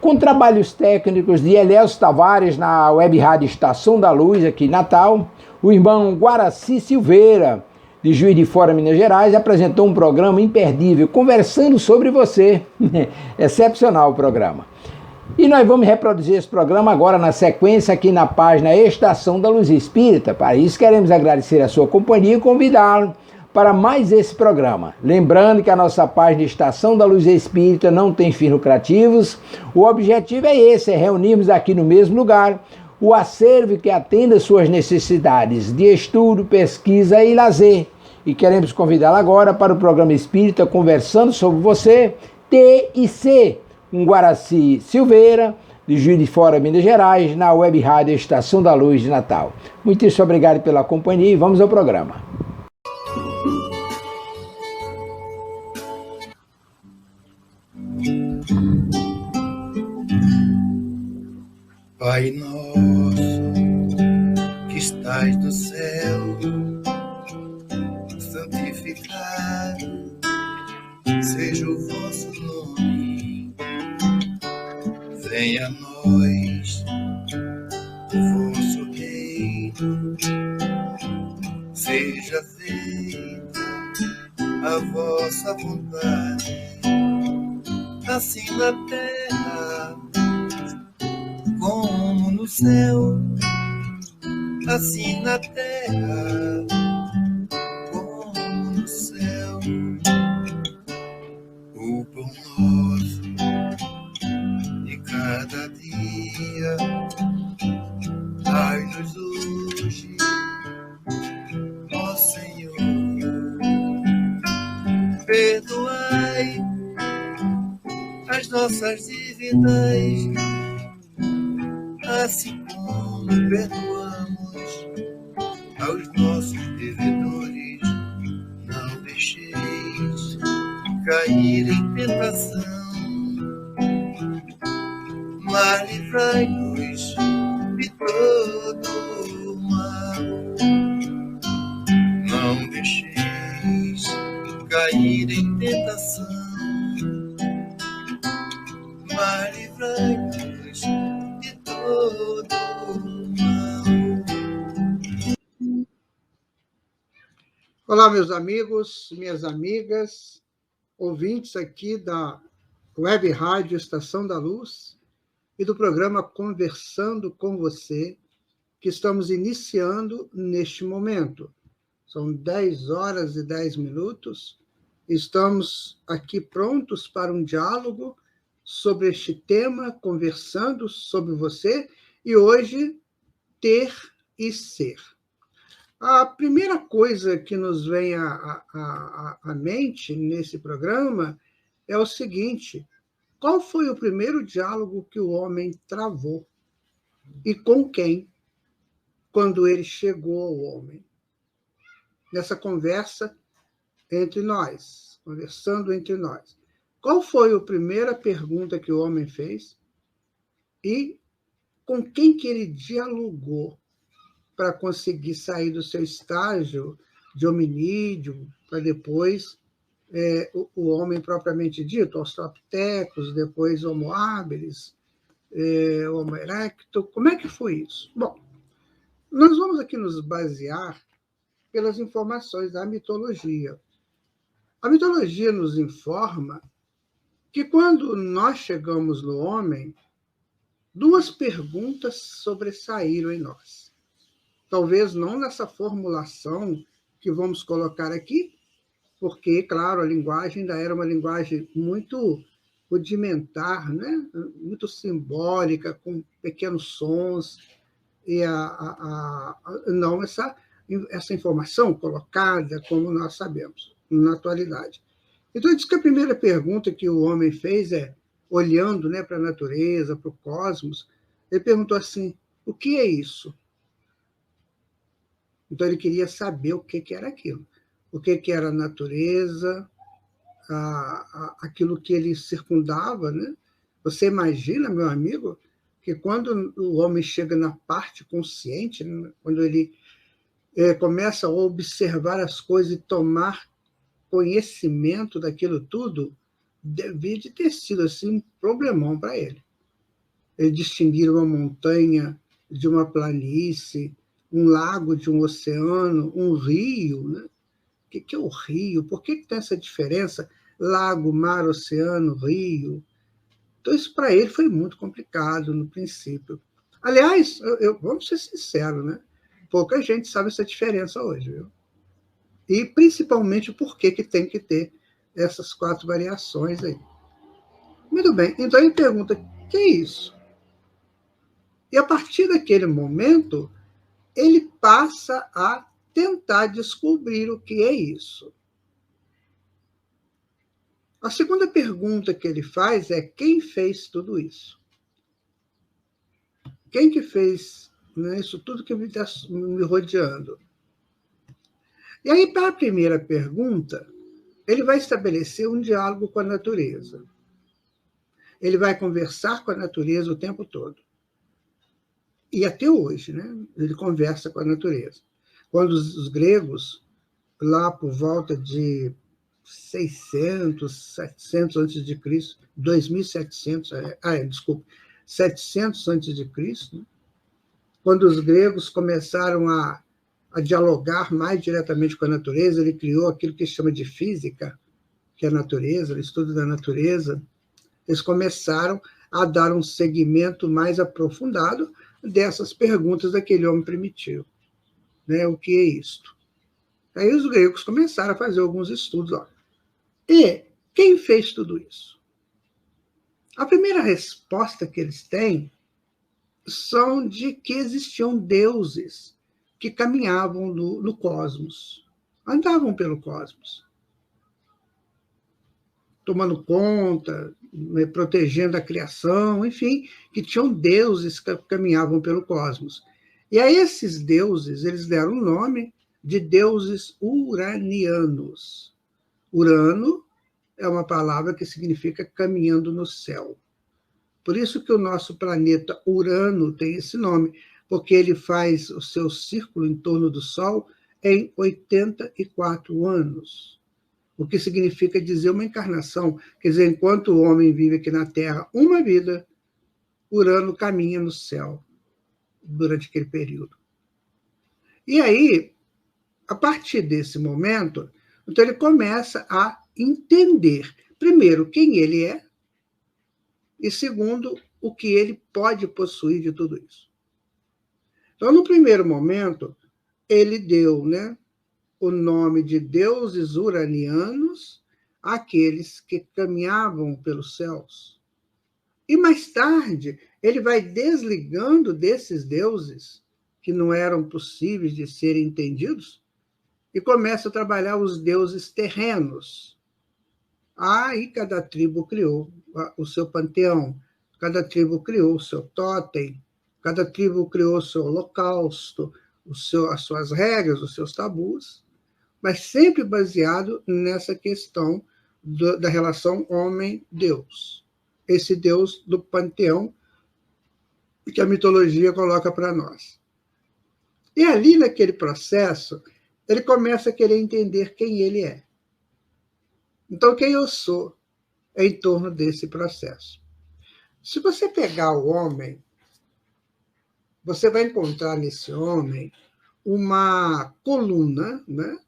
com trabalhos técnicos de Elielso Tavares na Web Rádio Estação da Luz, aqui em Natal, o irmão Guaraci Silveira, de Juiz de Fora, Minas Gerais, apresentou um programa imperdível, Conversando sobre Você. Excepcional o programa. E nós vamos reproduzir esse programa agora na sequência aqui na página Estação da Luz Espírita. Para isso queremos agradecer a sua companhia e convidá-lo para mais esse programa. Lembrando que a nossa página Estação da Luz Espírita não tem fins lucrativos. O objetivo é esse, é reunirmos aqui no mesmo lugar o acervo que atenda suas necessidades de estudo, pesquisa e lazer. E queremos convidá-lo agora para o programa Espírita Conversando sobre Você, T e C, com Guaraci Silveira, de Juiz de Fora, Minas Gerais, na Web Rádio Estação da Luz de Natal. Muitíssimo obrigado pela companhia e vamos ao programa. Pai nosso, que estais no céu, santificado seja o vosso nome. Venha a nós o vosso reino, seja feita a vossa vontade, assim na terra como no céu, assim na terra como no céu. O pão nosso de cada dia dai-nos hoje, ó Senhor. Perdoai as nossas dívidas, assim como perdoamos aos nossos devedores. Não deixeis cair em tentação, mas livrai-nos de todo o mal. Não deixeis cair em tentação, mas livrai-nos de todo o mal. Olá, meus amigos, minhas amigas, ouvintes aqui da Web Rádio Estação da Luz e do programa Conversando com Você, que estamos iniciando neste momento. São 10 horas e 10 minutos. Estamos aqui prontos para um diálogo sobre este tema, conversando sobre você, e hoje, ter e ser. A primeira coisa que nos vem à mente nesse programa é o seguinte: qual foi o primeiro diálogo que o homem travou? E com quem? Quando ele chegou ao homem? Nessa conversa entre nós, conversando entre nós. Qual foi a primeira pergunta que o homem fez? E com quem que ele dialogou para conseguir sair do seu estágio de hominídeo, para depois o homem propriamente dito, Australopithecus, depois Homo habilis, Homo erecto. Como é que foi isso? Bom, nós vamos aqui nos basear pelas informações da mitologia. A mitologia nos informa que quando nós chegamos no homem, duas perguntas sobressaíram em nós. Talvez não nessa formulação que vamos colocar aqui, porque, claro, a linguagem ainda era uma linguagem muito rudimentar, né? Muito simbólica, com pequenos sons, e não essa informação colocada como nós sabemos na atualidade. Então, diz que a primeira pergunta que o homem fez olhando, né, para a natureza, para o cosmos, ele perguntou assim: o que é isso? Então, ele queria saber o que era aquilo. O que era a natureza, aquilo que ele circundava, né? Você imagina, meu amigo, que quando o homem chega na parte consciente, né, quando ele começa a observar as coisas e tomar conhecimento daquilo tudo, devia de ter sido assim, um problemão para ele. distinguir uma montanha de uma planície, um lago de um oceano, um rio, né? O que é o rio? Por que tem essa diferença? Lago, mar, oceano, rio. Então, isso para ele foi muito complicado no princípio. Aliás, vamos ser sinceros, né? Pouca gente sabe essa diferença hoje, viu? E principalmente por que tem que ter essas 4 variações aí. Muito bem, então ele pergunta: que é isso? E a partir daquele momento, ele passa a tentar descobrir o que é isso. A segunda pergunta que ele faz é: quem fez tudo isso? Quem que fez, né, isso tudo que está me rodeando? E aí, para a primeira pergunta, ele vai estabelecer um diálogo com a natureza. Ele vai conversar com a natureza o tempo todo. E até hoje, né, ele conversa com a natureza. Quando os gregos, lá por volta de 600, 700 antes de Cristo, 2700, desculpa, 700 antes de Cristo, né? Quando os gregos começaram a dialogar mais diretamente com a natureza, ele criou aquilo que chama de física, que é a natureza, o estudo da natureza. Eles começaram a dar um segmento mais aprofundado dessas perguntas daquele homem primitivo, né? O que é isto? Aí os gregos começaram a fazer alguns estudos lá. E quem fez tudo isso? A primeira resposta que eles têm são de que existiam deuses que caminhavam no cosmos, andavam pelo cosmos, tomando conta, protegendo a criação, enfim, que tinham deuses que caminhavam pelo cosmos. E a esses deuses, eles deram o nome de deuses uranianos. Urano é uma palavra que significa caminhando no céu. Por isso que o nosso planeta Urano tem esse nome, porque ele faz o seu círculo em torno do Sol em 84 anos. O que significa dizer uma encarnação. Quer dizer, enquanto o homem vive aqui na Terra uma vida, Urano caminha no céu durante aquele período. E aí, a partir desse momento, então ele começa a entender, primeiro, quem ele é, e segundo, o que ele pode possuir de tudo isso. Então, no primeiro momento, ele deu, né, o nome de deuses uranianos àqueles que caminhavam pelos céus. E mais tarde, ele vai desligando desses deuses, que não eram possíveis de serem entendidos, e começa a trabalhar os deuses terrenos. Aí cada tribo criou o seu panteão, cada tribo criou o seu totem, cada tribo criou o seu holocausto, as suas regras, os seus tabus, mas sempre baseado nessa questão da relação homem-deus. Esse Deus do panteão que a mitologia coloca para nós. E ali, naquele processo, ele começa a querer entender quem ele é. Então, quem eu sou é em torno desse processo. Se você pegar o homem, você vai encontrar nesse homem uma coluna, né?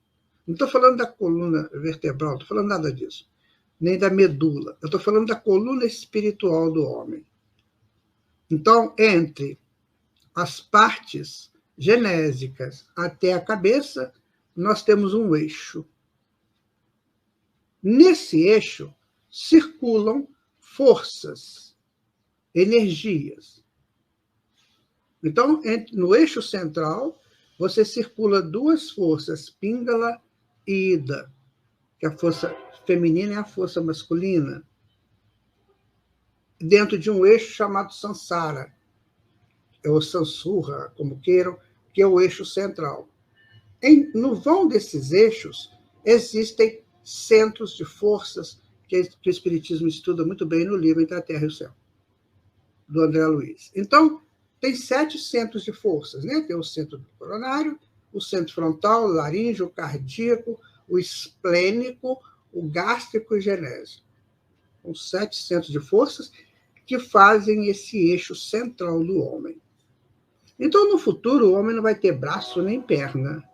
Não estou falando da coluna vertebral, não estou falando nada disso, nem da medula. Eu estou falando da coluna espiritual do homem. Então, entre as partes genésicas até a cabeça, nós temos um eixo. Nesse eixo circulam forças, energias. Então, no eixo central, você circula 2 forças, Pingala e Ida, que a força feminina é a força masculina, dentro de um eixo chamado Sansara, ou Sansurra, como queiram, que é o eixo central. No vão desses eixos existem centros de forças que o Espiritismo estuda muito bem no livro Entre a Terra e o Céu, do André Luiz. Então, tem 7 centros de forças, né? Tem o centro coronário, o centro frontal, o laríngeo, o cardíaco, o esplênico, o gástrico e o genésio. São 7 centros de forças que fazem esse eixo central do homem. Então, no futuro, o homem não vai ter braço nem perna.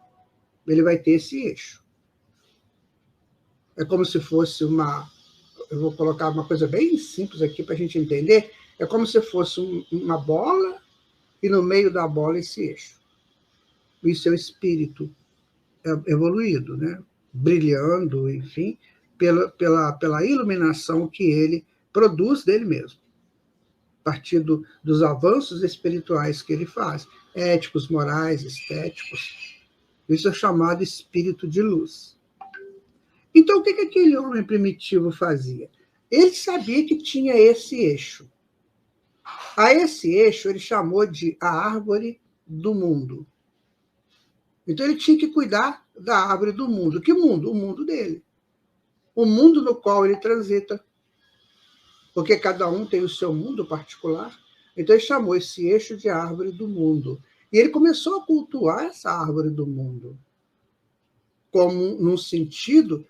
Ele vai ter esse eixo. É como se fosse uma... Eu vou colocar uma coisa bem simples aqui para a gente entender. É como se fosse uma bola e no meio da bola esse eixo. Isso é o espírito evoluído, né? Brilhando, enfim, pela iluminação que ele produz dele mesmo, a partir dos avanços espirituais que ele faz, éticos, morais, estéticos. Isso é chamado espírito de luz. Então, o que aquele homem primitivo fazia? Ele sabia que tinha esse eixo. A esse eixo ele chamou de a árvore do mundo. Então, ele tinha que cuidar da árvore do mundo. Que mundo? O mundo dele. O mundo no qual ele transita. Porque cada um tem o seu mundo particular. Então, ele chamou esse eixo de árvore do mundo. E ele começou a cultuar essa árvore do mundo, como num sentido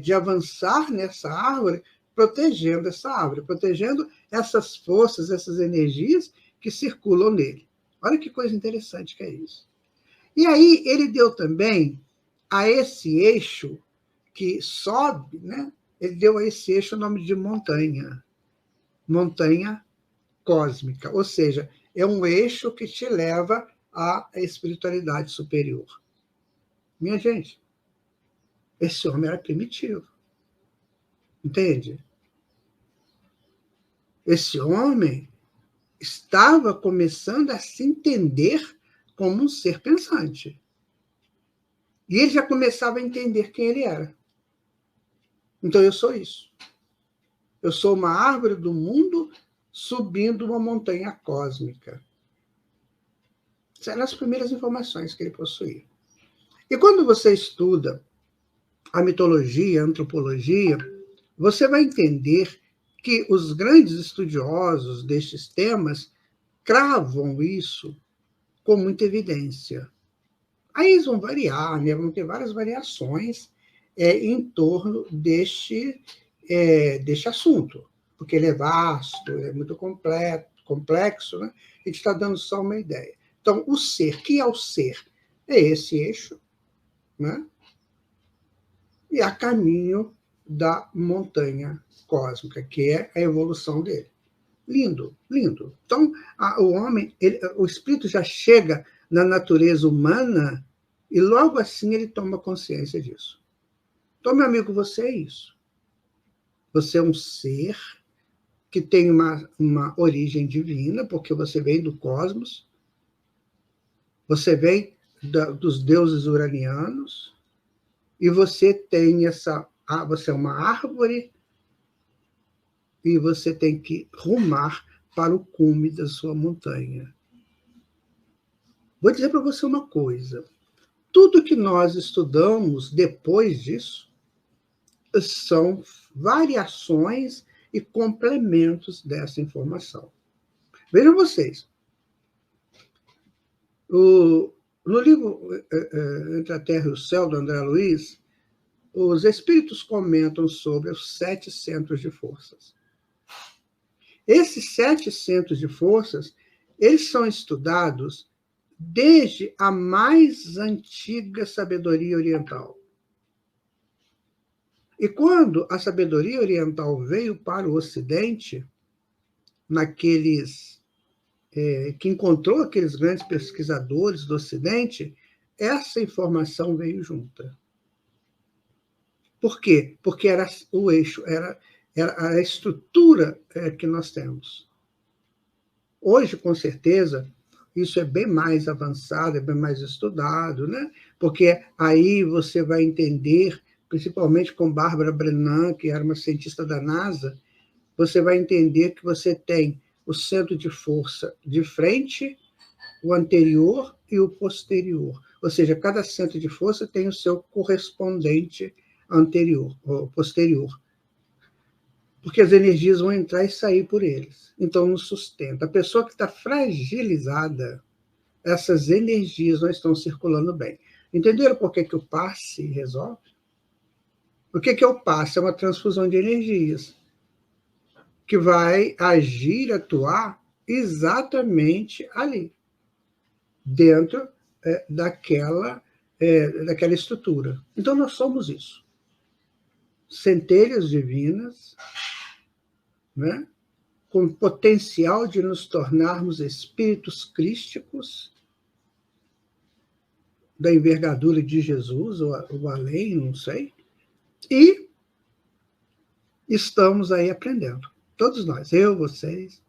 de avançar nessa árvore, protegendo essa árvore, protegendo essas forças, essas energias que circulam nele. Olha que coisa interessante que é isso. E aí ele deu também a esse eixo que sobe, né? Ele deu a esse eixo o nome de montanha. Montanha cósmica. Ou seja, é um eixo que te leva à espiritualidade superior. Minha gente, esse homem era primitivo. Entende? Esse homem estava começando a se entender como um ser pensante. E ele já começava a entender quem ele era. Então, eu sou isso. Eu sou uma árvore do mundo subindo uma montanha cósmica. Essas eram as primeiras informações que ele possuía. E quando você estuda a mitologia, a antropologia, você vai entender que os grandes estudiosos destes temas cravam isso com muita evidência. Aí eles vão variar, né? Vão ter várias variações em torno deste assunto, porque ele é vasto, é muito complexo, né? A gente está dando só uma ideia. Então, o ser, que é o ser? É esse eixo, né? E a caminho da montanha cósmica, que é a evolução dele. Lindo, lindo. Então, o homem, o espírito já chega na natureza humana e logo assim ele toma consciência disso. Então, meu amigo, você é isso. Você é um ser que tem uma origem divina, porque você vem do cosmos, você vem dos deuses uranianos, e você tem você é uma árvore e você tem que rumar para o cume da sua montanha. Vou dizer para você uma coisa. Tudo que nós estudamos depois disso são variações e complementos dessa informação. Vejam vocês. No livro Entre a Terra e o Céu, do André Luiz, os espíritos comentam sobre os 7 centros de forças. Esses 7 centros de forças, eles são estudados desde a mais antiga sabedoria oriental. E quando a sabedoria oriental veio para o Ocidente, que encontrou aqueles grandes pesquisadores do Ocidente, essa informação veio junta. Por quê? Porque era o eixo, era a estrutura que nós temos. Hoje, com certeza, isso é bem mais avançado, é bem mais estudado, né? Porque aí você vai entender, principalmente com Bárbara Brennan, que era uma cientista da NASA, você vai entender que você tem o centro de força de frente, o anterior e o posterior. Ou seja, cada centro de força tem o seu correspondente anterior ou posterior. Porque as energias vão entrar e sair por eles. Então, não sustenta. A pessoa que está fragilizada, essas energias não estão circulando bem. Entenderam por que o passe resolve? O que é o passe? É uma transfusão de energias que vai agir, atuar exatamente ali, dentro daquela estrutura. Então, nós somos isso. Centelhas divinas, né? Com potencial de nos tornarmos espíritos crísticos, da envergadura de Jesus, ou além, não sei, e estamos aí aprendendo. Todos nós, eu, vocês,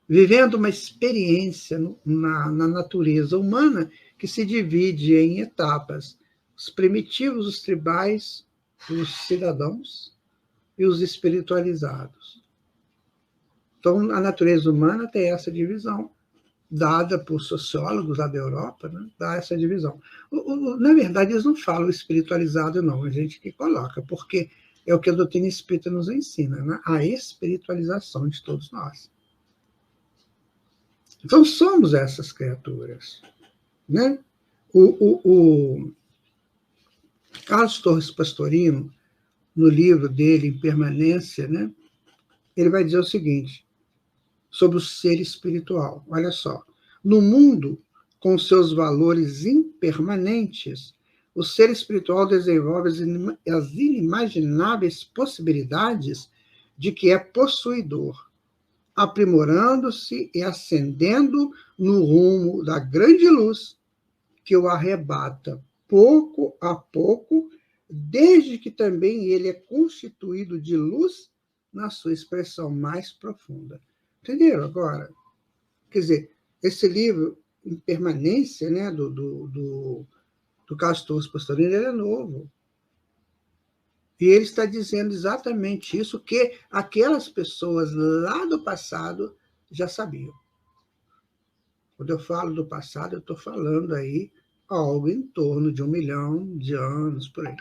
vivendo uma experiência na natureza humana que se divide em etapas. Os primitivos, os tribais, os cidadãos e os espiritualizados. Então, a natureza humana tem essa divisão, dada por sociólogos lá da Europa, né? Dá essa divisão. Na verdade, eles não falam espiritualizado, não, a gente que coloca, porque é o que a doutrina espírita nos ensina, né? A espiritualização de todos nós. Então, somos essas criaturas, né? O Carlos Torres Pastorino, no livro dele, Impermanência, né? Ele vai dizer o seguinte, sobre o ser espiritual. Olha só. No mundo, com seus valores impermanentes, o ser espiritual desenvolve as inimagináveis possibilidades de que é possuidor, aprimorando-se e ascendendo no rumo da grande luz que o arrebata pouco a pouco, desde que também ele é constituído de luz na sua expressão mais profunda. Entenderam agora? Quer dizer, esse livro, Impermanência, né, do Carlos Torres Pastorino, ele é novo. E ele está dizendo exatamente isso que aquelas pessoas lá do passado já sabiam. Quando eu falo do passado, eu estou falando aí algo em torno de 1 milhão de anos, por aí.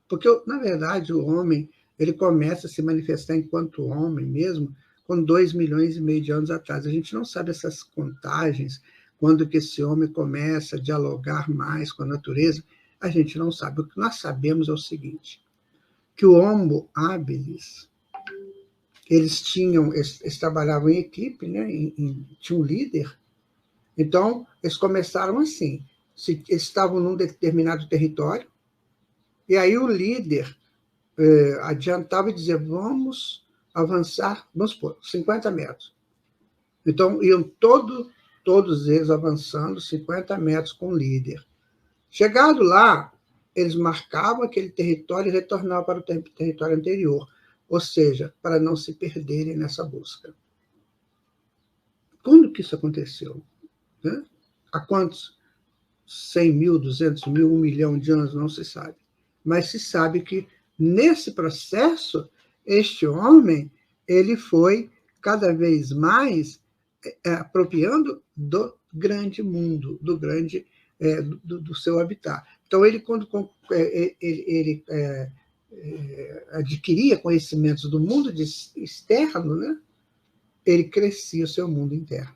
Porque, na verdade, o homem ele começa a se manifestar enquanto homem mesmo com 2,5 milhões de anos atrás. A gente não sabe essas contagens, quando que esse homem começa a dialogar mais com a natureza, a gente não sabe. O que nós sabemos é o seguinte, que o Homo habilis, eles trabalhavam em equipe, né? Tinha um líder. Então, eles começaram assim, eles estavam num determinado território, e aí o líder adiantava e dizia, vamos avançar, vamos supor, 50 metros. Então, iam todos eles avançando 50 metros com o líder. Chegado lá, eles marcavam aquele território e retornavam para o território anterior, ou seja, para não se perderem nessa busca. Quando que isso aconteceu? Né? Há quantos? 100 mil, 200 mil, 1 milhão de anos, não se sabe. Mas se sabe que, nesse processo, este homem ele foi cada vez mais apropriando do grande mundo, do seu habitat. Então, ele, quando ele adquiria conhecimentos do mundo externo, né, ele crescia o seu mundo interno.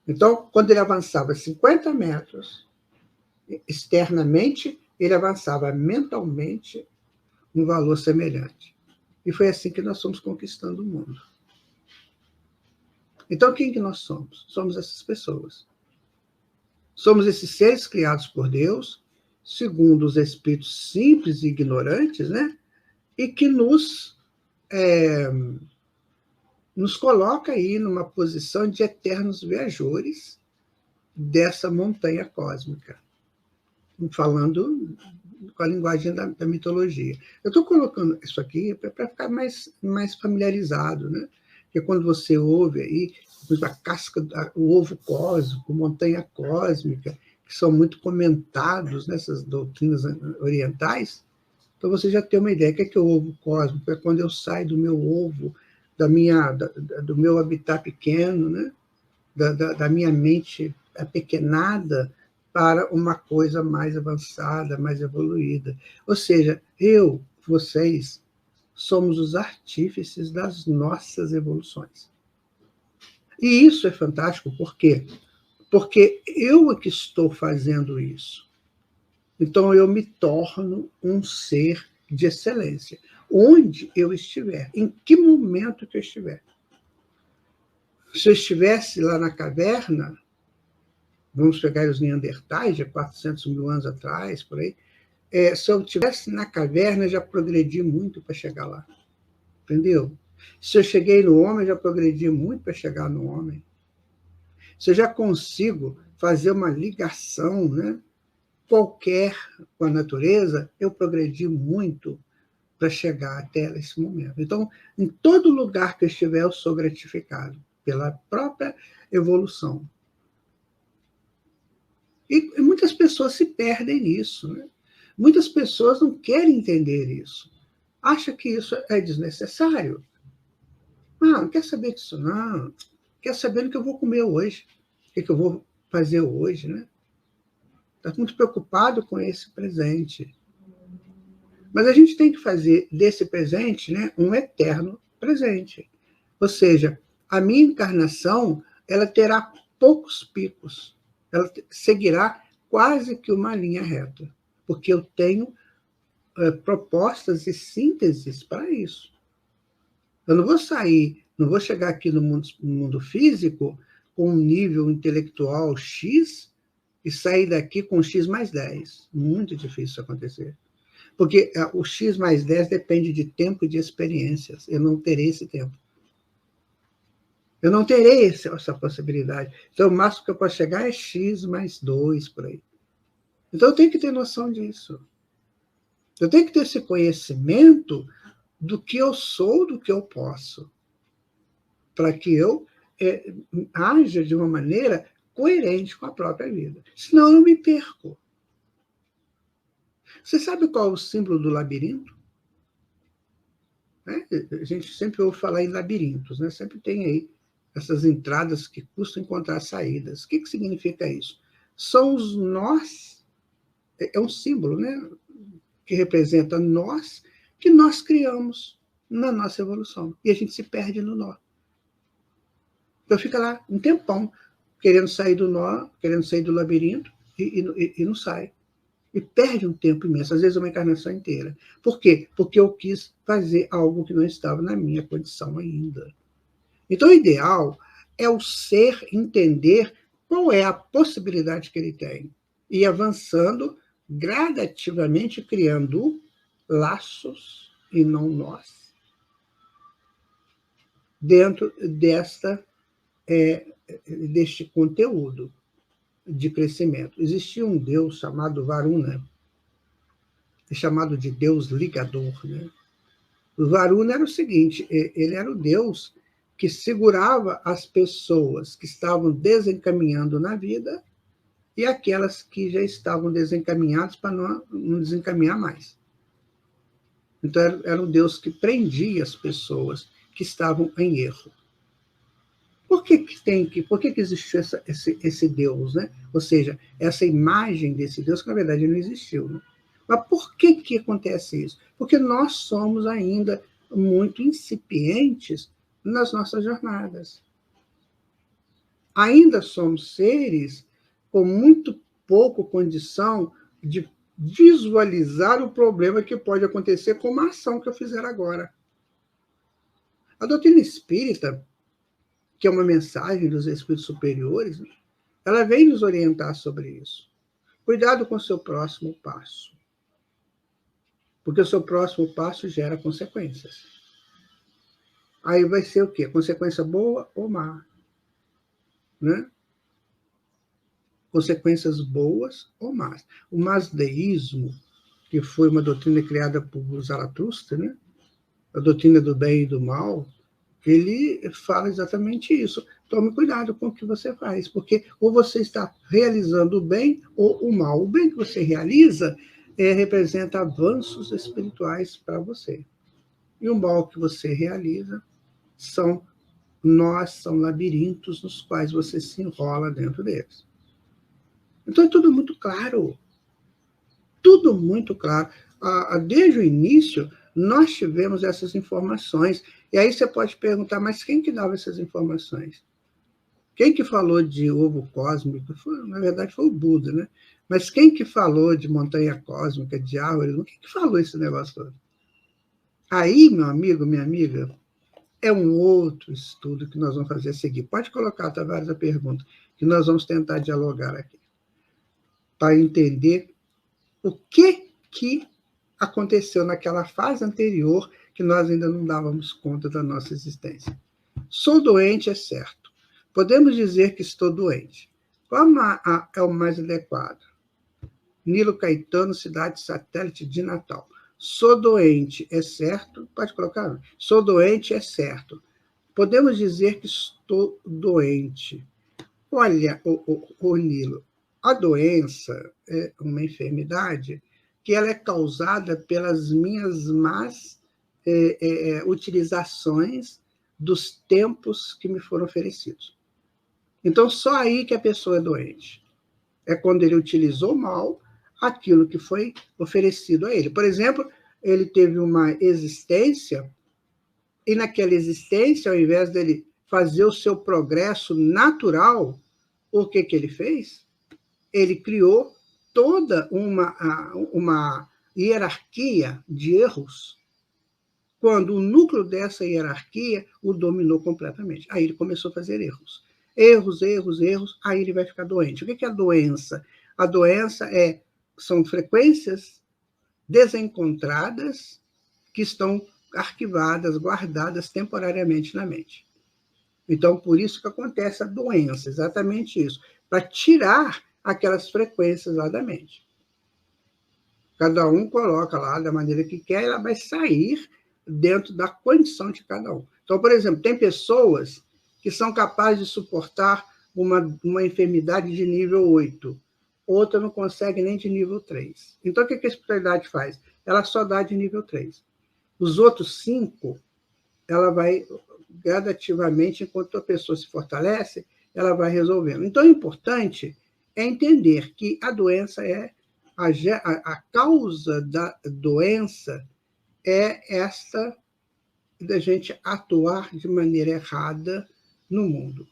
Então, quando ele avançava 50 metros, externamente, ele avançava mentalmente um valor semelhante. E foi assim que nós fomos conquistando o mundo. Então, quem que nós somos? Somos essas pessoas. Somos esses seres criados por Deus, segundo os espíritos simples e ignorantes, né? E que nos coloca aí numa posição de eternos viajores dessa montanha cósmica, falando com a linguagem da mitologia. Eu estou colocando isso aqui para ficar mais familiarizado, né? Porque quando você ouve aí a casca, o ovo cósmico, montanha cósmica, que são muito comentados nessas doutrinas orientais, então você já tem uma ideia. O que é o ovo cósmico? É quando eu saio do meu ovo, do meu habitat pequeno, né? da minha mente apequenada, para uma coisa mais avançada, mais evoluída. Ou seja, vocês, somos os artífices das nossas evoluções. E isso é fantástico, por quê? Porque eu é que estou fazendo isso. Então, eu me torno um ser de excelência. onde eu estiver, em que momento que eu estiver. Se eu estivesse lá na caverna, vamos pegar os neandertais, de 400 mil anos atrás, por aí, se eu estivesse na caverna, eu já progredi muito para chegar lá. Entendeu? Se eu cheguei no homem, eu já progredi muito para chegar no homem. Se eu já consigo fazer uma ligação, né, qualquer com a natureza, eu progredi muito para chegar até esse momento. Então, em todo lugar que eu estiver, eu sou gratificado pela própria evolução. E muitas pessoas se perdem nisso, né? Muitas pessoas não querem entender isso. Acham que isso é desnecessário. Não quer saber disso, não. Quer saber o que eu vou comer hoje, o que eu vou fazer hoje, né? Está muito preocupado com esse presente. Mas a gente tem que fazer desse presente, né, um eterno presente. Ou seja, a minha encarnação, ela terá poucos picos. Ela seguirá quase que uma linha reta, porque eu tenho propostas e sínteses para isso. Eu não vou sair, não vou chegar aqui no mundo físico com um nível intelectual X e sair daqui com X mais 10. Muito difícil isso acontecer. Porque o X mais 10 depende de tempo e de experiências. Eu não terei esse tempo. Eu não terei essa possibilidade. Então, o máximo que eu posso chegar é X mais 2, por aí. Então, eu tenho que ter noção disso. Eu tenho que ter esse conhecimento do que eu sou, do que eu posso, para que eu haja de uma maneira coerente com a própria vida. Senão, eu me perco. Você sabe qual é o símbolo do labirinto? A gente sempre ouve falar em labirintos, né? Sempre tem aí essas entradas que custam encontrar saídas. O que significa isso? São os nós, é um símbolo, né? Que representa nós, que nós criamos na nossa evolução. E a gente se perde no nó. Então fica lá um tempão, querendo sair do nó, querendo sair do labirinto, e não sai. E perde um tempo imenso, às vezes uma encarnação inteira. Por quê? Porque eu quis fazer algo que não estava na minha condição ainda. Então, o ideal é o ser entender qual é a possibilidade que ele tem e ir avançando gradativamente, criando laços e não nós dentro deste conteúdo de crescimento. Existia um Deus chamado Varuna, chamado de Deus ligador, né? O Varuna era o seguinte, ele era o Deus que segurava as pessoas que estavam desencaminhando na vida e aquelas que já estavam desencaminhadas para não desencaminhar mais. Então, era um Deus que prendia as pessoas que estavam em erro. Por que existiu esse Deus, né? Ou seja, essa imagem desse Deus que, na verdade, não existiu, né? Mas por que acontece isso? Porque nós somos ainda muito incipientes nas nossas jornadas. Ainda somos seres com muito pouca condição de visualizar o problema que pode acontecer com uma ação que eu fizer agora. A doutrina espírita, que é uma mensagem dos espíritos superiores, ela vem nos orientar sobre isso. Cuidado com o seu próximo passo. Porque o seu próximo passo gera consequências. Aí vai ser o quê? Consequência boa ou má? Né? Consequências boas ou más. O masdeísmo, que foi uma doutrina criada por Zaratustra, né? A doutrina do bem e do mal, ele fala exatamente isso. Tome cuidado com o que você faz, porque ou você está realizando o bem ou o mal. O bem que você realiza representa avanços espirituais para você. E o mal que você realiza são labirintos nos quais você se enrola dentro deles. Então é tudo muito claro. Tudo muito claro. Desde o início, nós tivemos essas informações. E aí você pode perguntar, mas quem que dava essas informações? Quem que falou de ovo cósmico? Na verdade, foi o Buda, né? Mas quem que falou de montanha cósmica, de árvore? Quem que falou esse negócio todo? Aí, meu amigo, minha amiga, é um outro estudo que nós vamos fazer a seguir. Pode colocar, Tavares, a pergunta, que nós vamos tentar dialogar aqui, para entender o que aconteceu naquela fase anterior que nós ainda não dávamos conta da nossa existência. Sou doente, é certo. Podemos dizer que estou doente. Qual é o mais adequado? Nilo Caetano, cidade satélite de Natal. Sou doente, é certo? Pode colocar? Sou doente, é certo. Podemos dizer que estou doente. Olha, o Nilo, a doença é uma enfermidade que ela é causada pelas minhas más utilizações dos tempos que me foram oferecidos. Então, só aí que a pessoa é doente. É quando ele utilizou mal aquilo que foi oferecido a ele. Por exemplo, ele teve uma existência e naquela existência, ao invés dele fazer o seu progresso natural, o que ele fez? Ele criou toda uma hierarquia de erros, quando o núcleo dessa hierarquia o dominou completamente. Aí ele começou a fazer erros. Erros, erros, erros, aí ele vai ficar doente. O que é a doença? A doença são frequências desencontradas que estão arquivadas, guardadas temporariamente na mente. Então, por isso que acontece a doença, exatamente isso, para tirar aquelas frequências lá da mente. Cada um coloca lá da maneira que quer, ela vai sair dentro da condição de cada um. Então, por exemplo, tem pessoas que são capazes de suportar uma enfermidade de nível 8, outra não consegue nem de nível 3. Então, o que a espiritualidade faz? Ela só dá de nível 3. Os outros 5, ela vai gradativamente, enquanto a pessoa se fortalece, ela vai resolvendo. Então, o importante é entender que a doença a causa da doença é esta da gente atuar de maneira errada no mundo,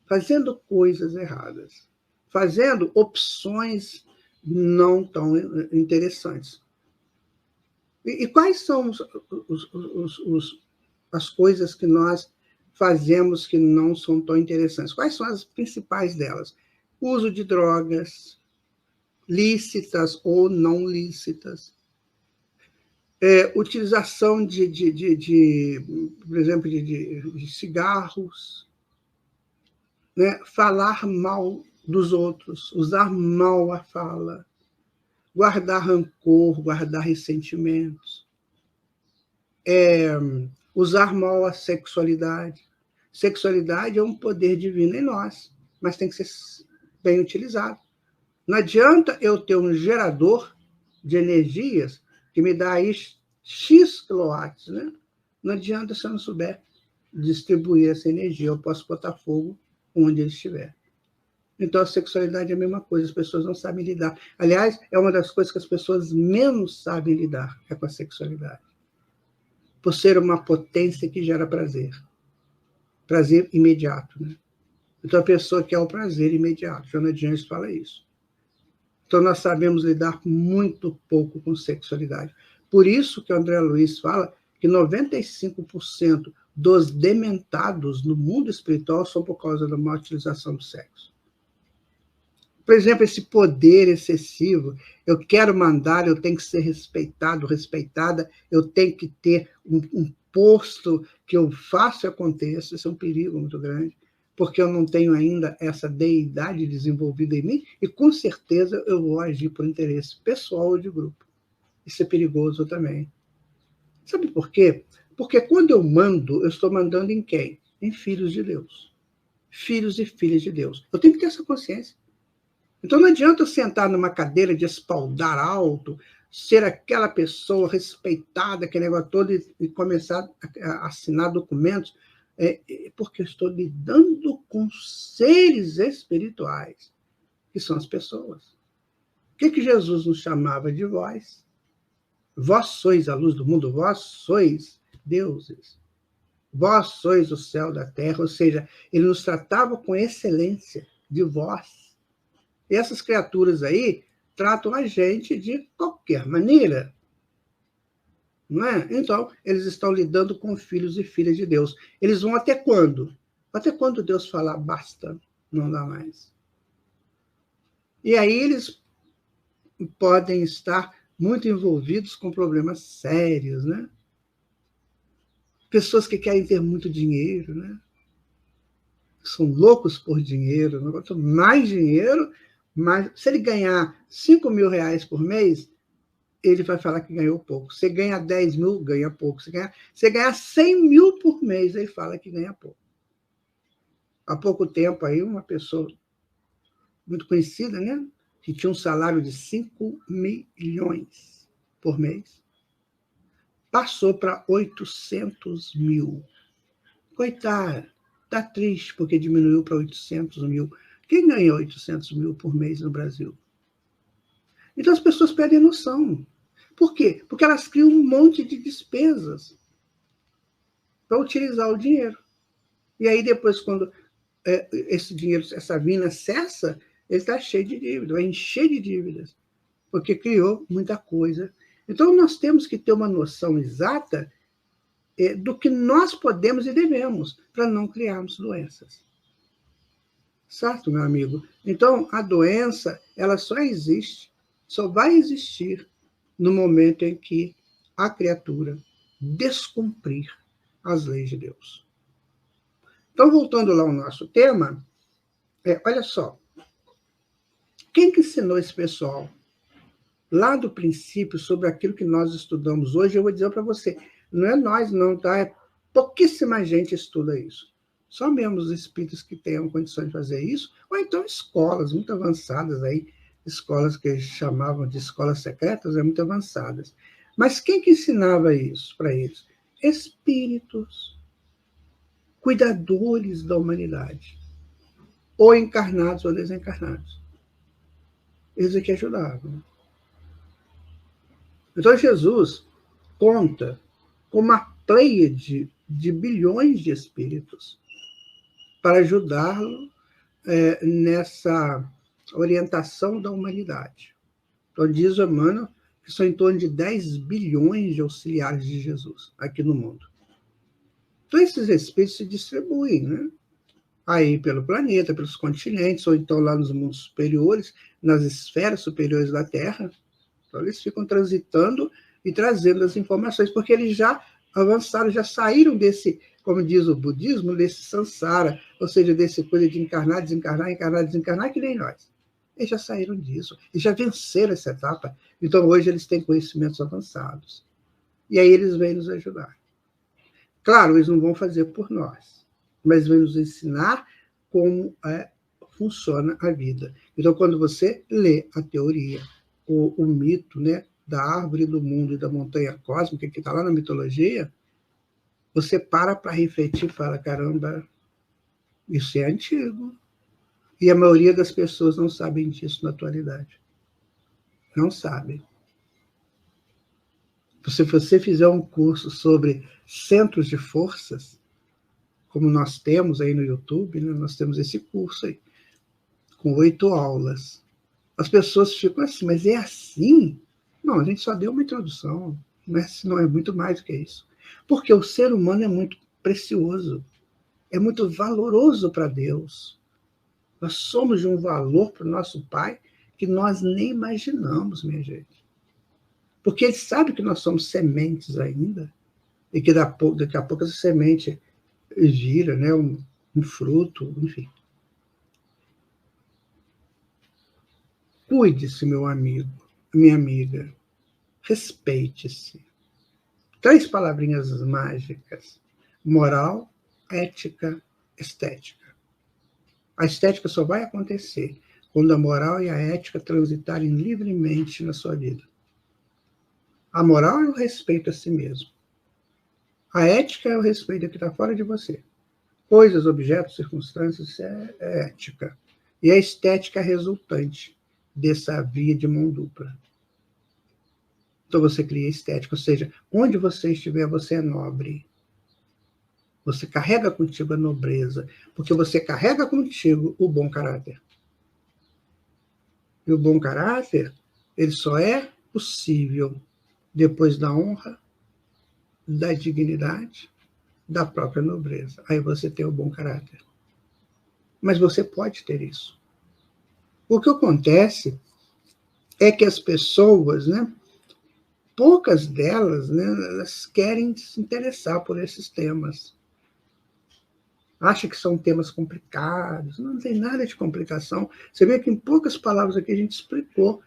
fazendo coisas erradas, fazendo opções não tão interessantes. E quais são as coisas que nós fazemos que não são tão interessantes? Quais são as principais delas? Uso de drogas, lícitas ou não lícitas. Utilização por exemplo, de cigarros, né? Falar mal dos outros, usar mal a fala, guardar rancor, guardar ressentimentos, usar mal a sexualidade. Sexualidade é um poder divino em nós, mas tem que ser bem utilizado. Não adianta eu ter um gerador de energias que me dá aí X quilowatts, né? Não adianta se eu não souber distribuir essa energia. Eu posso botar fogo onde ele estiver. Então, a sexualidade é a mesma coisa, as pessoas não sabem lidar. Aliás, é uma das coisas que as pessoas menos sabem lidar, é com a sexualidade. Por ser uma potência que gera prazer. Prazer imediato, né? Então, a pessoa quer o prazer imediato. Joana de Anjos fala isso. Então, nós sabemos lidar muito pouco com sexualidade. Por isso que o André Luiz fala que 95% dos dementados no mundo espiritual são por causa da má utilização do sexo. Por exemplo, esse poder excessivo, eu quero mandar, eu tenho que ser respeitado, respeitada, eu tenho que ter um posto que eu faço e aconteça, isso é um perigo muito grande, porque eu não tenho ainda essa deidade desenvolvida em mim, e com certeza eu vou agir por interesse pessoal ou de grupo. Isso é perigoso também. Sabe por quê? Porque quando eu mando, eu estou mandando em quem? Em filhos de Deus. Filhos e filhas de Deus. Eu tenho que ter essa consciência. Então não adianta eu sentar numa cadeira de espaldar alto, ser aquela pessoa respeitada, aquele negócio todo, e começar a assinar documentos, porque eu estou lidando com seres espirituais, que são as pessoas. O que Jesus nos chamava de vós? Vós sois a luz do mundo, vós sois deuses. Vós sois o céu da terra, ou seja, ele nos tratava com excelência de vós. E essas criaturas aí tratam a gente de qualquer maneira. não é? Então, eles estão lidando com filhos e filhas de Deus. Eles vão até quando? Até quando Deus falar, basta, não dá mais. E aí eles podem estar muito envolvidos com problemas sérios, né? Pessoas que querem ter muito dinheiro, né? São loucos por dinheiro. Quanto mais dinheiro, mais... Se ele ganhar 5 mil reais por mês, ele vai falar que ganhou pouco. Se ganha 10 mil, ganha pouco. Se ganhar 100 mil por mês, ele fala que ganha pouco. Há pouco tempo aí, uma pessoa muito conhecida, né? Que tinha um salário de 5 milhões por mês, passou para 800 mil. Coitada, está triste porque diminuiu para 800 mil. Quem ganha 800 mil por mês no Brasil? Então as pessoas perdem a noção. Por quê? Porque elas criam um monte de despesas para utilizar o dinheiro. E aí depois, quando esse dinheiro, essa mina cessa, ele está cheio de dívidas, vai encher de dívidas, porque criou muita coisa. Então, nós temos que ter uma noção exata do que nós podemos e devemos, para não criarmos doenças. Certo, meu amigo? Então, a doença, ela só existe, só vai existir no momento em que a criatura descumprir as leis de Deus. Então, voltando lá ao nosso tema, olha só, quem que ensinou esse pessoal lá do princípio sobre aquilo que nós estudamos hoje? Eu vou dizer para você, não é nós não, tá? É pouquíssima gente estuda isso. Só mesmo os espíritos que tenham condições de fazer isso, ou então escolas muito avançadas aí, escolas que eles chamavam de escolas secretas, muito avançadas. Mas quem que ensinava isso para eles? Espíritos, cuidadores da humanidade, ou encarnados ou desencarnados. Eles é que ajudavam. Então, Jesus conta com uma pleiade de bilhões de espíritos para ajudá-lo nessa orientação da humanidade. Então, diz o Emmanuel que são em torno de 10 bilhões de auxiliares de Jesus aqui no mundo. Então, esses espíritos se distribuem, né? Aí pelo planeta, pelos continentes, ou então lá nos mundos superiores, nas esferas superiores da Terra. Então, eles ficam transitando e trazendo as informações, porque eles já avançaram, já saíram desse, como diz o budismo, desse samsara, ou seja, desse coisa de encarnar, desencarnar, encarnar, desencarnar, que nem nós. Eles já saíram disso, eles já venceram essa etapa. Então, hoje, eles têm conhecimentos avançados. E aí eles vêm nos ajudar. Claro, eles não vão fazer por nós, mas vão nos ensinar como funciona a vida. Então, quando você lê a teoria, o mito, né, da árvore do mundo e da montanha cósmica, que está lá na mitologia, você para refletir e fala, caramba, isso é antigo. E a maioria das pessoas não sabem disso na atualidade. Não sabem. Se você fizer um curso sobre centros de forças, como nós temos aí no YouTube, né, nós temos esse curso aí, com 8 aulas. As pessoas ficam assim, mas é assim? Não, a gente só deu uma introdução, mas não é muito mais do que isso. Porque o ser humano é muito precioso, é muito valoroso para Deus. Nós somos de um valor para o nosso Pai que nós nem imaginamos, minha gente. Porque Ele sabe que nós somos sementes ainda, e que daqui a pouco essa semente gira, né, um fruto, enfim. Cuide-se, meu amigo, minha amiga. Respeite-se. 3 palavrinhas mágicas: moral, ética, estética. A estética só vai acontecer quando a moral e a ética transitarem livremente na sua vida. A moral é o respeito a si mesmo. A ética é o respeito ao que está fora de você. Coisas, objetos, circunstâncias, isso é ética. E a estética é resultante dessa via de mão dupla. Então você cria estética, ou seja, onde você estiver, você é nobre. Você carrega contigo a nobreza, porque você carrega contigo o bom caráter. E o bom caráter, ele só é possível depois da honra, da dignidade, da própria nobreza. Aí você tem o bom caráter. Mas você pode ter isso. O que acontece é que as pessoas, né, poucas delas, né, elas querem se interessar por esses temas. Acha que são temas complicados. Não tem nada de complicação. Você vê que em poucas palavras aqui a gente explicou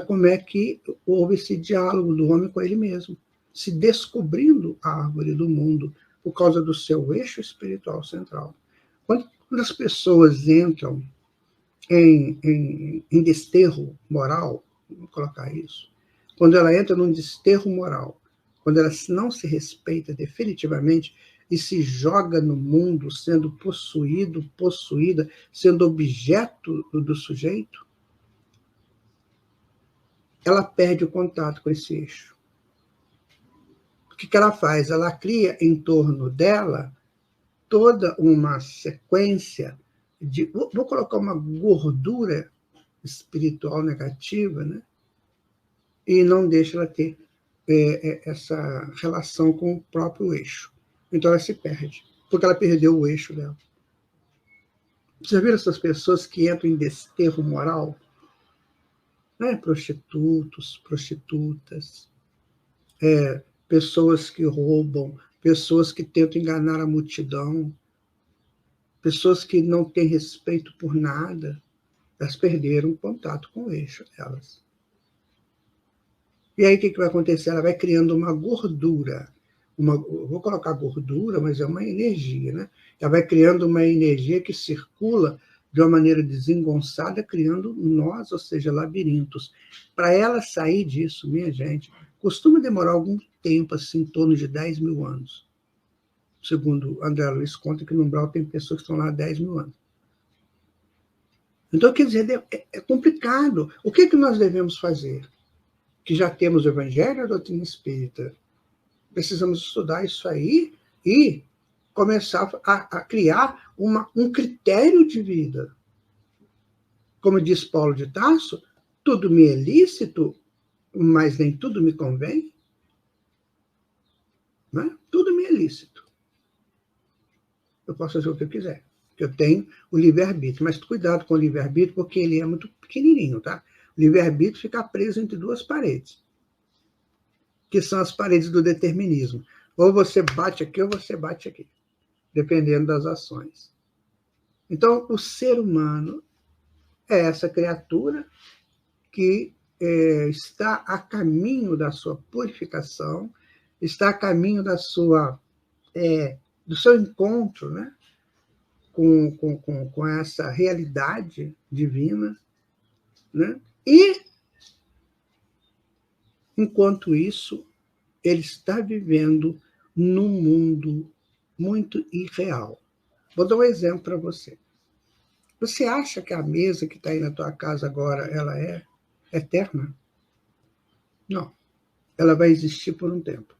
como é que houve esse diálogo do homem com ele mesmo, se descobrindo a árvore do mundo por causa do seu eixo espiritual central. Quando as pessoas entram em desterro moral, vamos colocar isso, quando ela entra num desterro moral, quando ela não se respeita definitivamente e se joga no mundo sendo possuído, possuída, sendo objeto do sujeito, ela perde o contato com esse eixo. O que ela faz? Ela cria em torno dela toda uma sequência de... Vou colocar uma gordura espiritual negativa, né? E não deixa ela ter essa relação com o próprio eixo. Então ela se perde, porque ela perdeu o eixo dela. Você viu essas pessoas que entram em desterro moral? Né? Prostitutos, prostitutas, pessoas que roubam, pessoas que tentam enganar a multidão, pessoas que não têm respeito por nada, elas perderam o contato com o eixo delas. E aí o que vai acontecer? Ela vai criando uma gordura. Vou colocar gordura, mas é uma energia, né? Ela vai criando uma energia que circula de uma maneira desengonçada, criando nós, ou seja, labirintos. Para ela sair disso, minha gente, costuma demorar algum tempo, assim, em torno de 10 mil anos. Segundo André Luiz conta que no umbral tem pessoas que estão lá há 10 mil anos. Então, quer dizer, é complicado. O que nós devemos fazer? Que já temos o Evangelho e a doutrina espírita. Precisamos estudar isso aí e começar a criar um critério de vida. Como diz Paulo de Tarso, tudo me é lícito, mas nem tudo me convém. Né? Tudo me é lícito. Eu posso fazer o que eu quiser, porque eu tenho o livre-arbítrio. Mas cuidado com o livre-arbítrio, porque ele é muito pequenininho, tá? O livre-arbítrio fica preso entre duas paredes, que são as paredes do determinismo. Ou você bate aqui, ou você bate aqui, dependendo das ações. Então, o ser humano é essa criatura que está a caminho da sua purificação, está a caminho do seu encontro, né, com essa realidade divina, né? E, enquanto isso, ele está vivendo num mundo muito irreal. Vou dar um exemplo para você. Você acha que a mesa que está aí na tua casa agora, ela é eterna? Não. Ela vai existir por um tempo.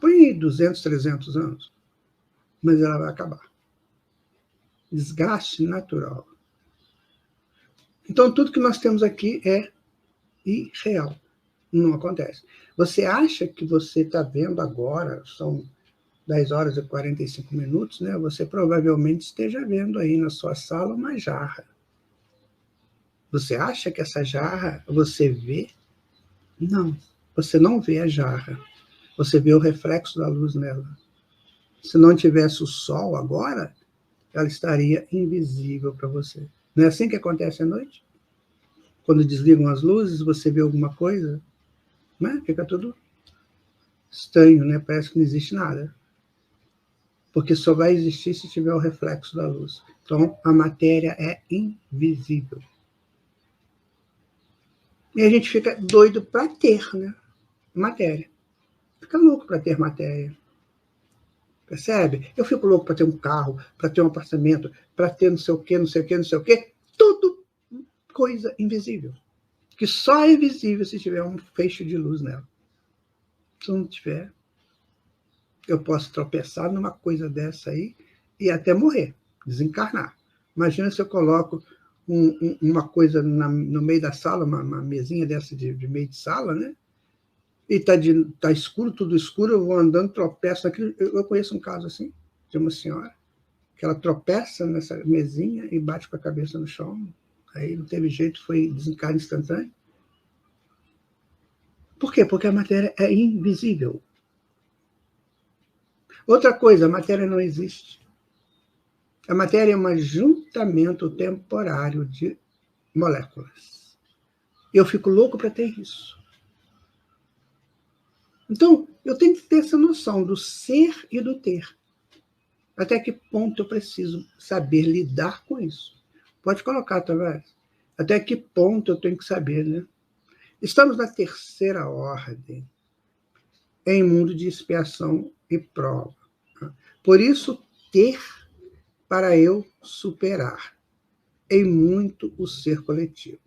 Põe aí 200, 300 anos. Mas ela vai acabar. Desgaste natural. Então, tudo que nós temos aqui é irreal. Não acontece. Você acha que você está vendo agora, são 10 horas e 45 minutos, né? Você provavelmente esteja vendo aí na sua sala uma jarra. Você acha que essa jarra você vê? Não, você não vê a jarra. Você vê o reflexo da luz nela. Se não tivesse o sol agora, ela estaria invisível para você. Não é assim que acontece à noite? Quando desligam as luzes, você vê alguma coisa, né? Fica tudo estranho, né? Parece que não existe nada. Porque só vai existir se tiver o reflexo da luz. Então, a matéria é invisível. E a gente fica doido para ter, né? Matéria. Fica louco para ter matéria. Percebe? Eu fico louco para ter um carro, para ter um apartamento, para ter não sei o quê, não sei o quê, não sei o quê. Tudo coisa invisível. Que só é visível se tiver um feixe de luz nela. Se não tiver, eu posso tropeçar numa coisa dessa aí e até morrer, desencarnar. Imagina se eu coloco uma coisa no meio da sala, uma mesinha dessa de meio de sala, né? e tá escuro, tudo escuro, eu vou andando, tropeço naquilo. Eu conheço um caso assim, de uma senhora, que ela tropeça nessa mesinha e bate com a cabeça no chão. Aí não teve jeito, foi desencarne instantâneo. Por quê? Porque a matéria é invisível. Outra coisa, a matéria não existe. A matéria é um ajuntamento temporário de moléculas. Eu fico louco para ter isso. Então, eu tenho que ter essa noção do ser e do ter. Até que ponto eu preciso saber lidar com isso? Pode colocar, Tavares. Até que ponto eu tenho que saber, né? Estamos na terceira ordem, em mundo de expiação e prova. Por isso, ter para eu superar em muito o ser coletivo.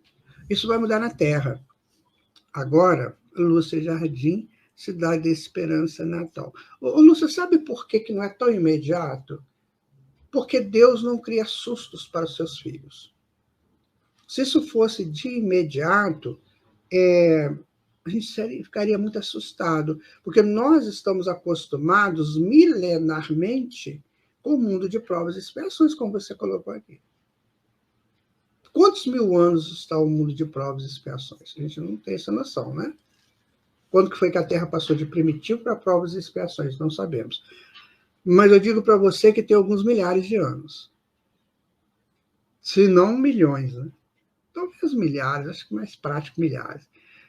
Isso vai mudar na Terra. Agora, Lúcia Jardim, Cidade da Esperança Natal. Ô, Lúcia, sabe por que não é tão imediato? Porque Deus não cria sustos para os seus filhos. Se isso fosse de imediato, a gente ficaria muito assustado, porque nós estamos acostumados milenarmente com o mundo de provas e expiações, como você colocou aqui. Quantos mil anos está o mundo de provas e expiações? A gente não tem essa noção, né? Quando que foi que a Terra passou de primitivo para provas e expiações? Não sabemos. Mas eu digo para você que tem alguns milhares de anos. Se não milhões, né? Talvez milhares, acho que mais prático milhares.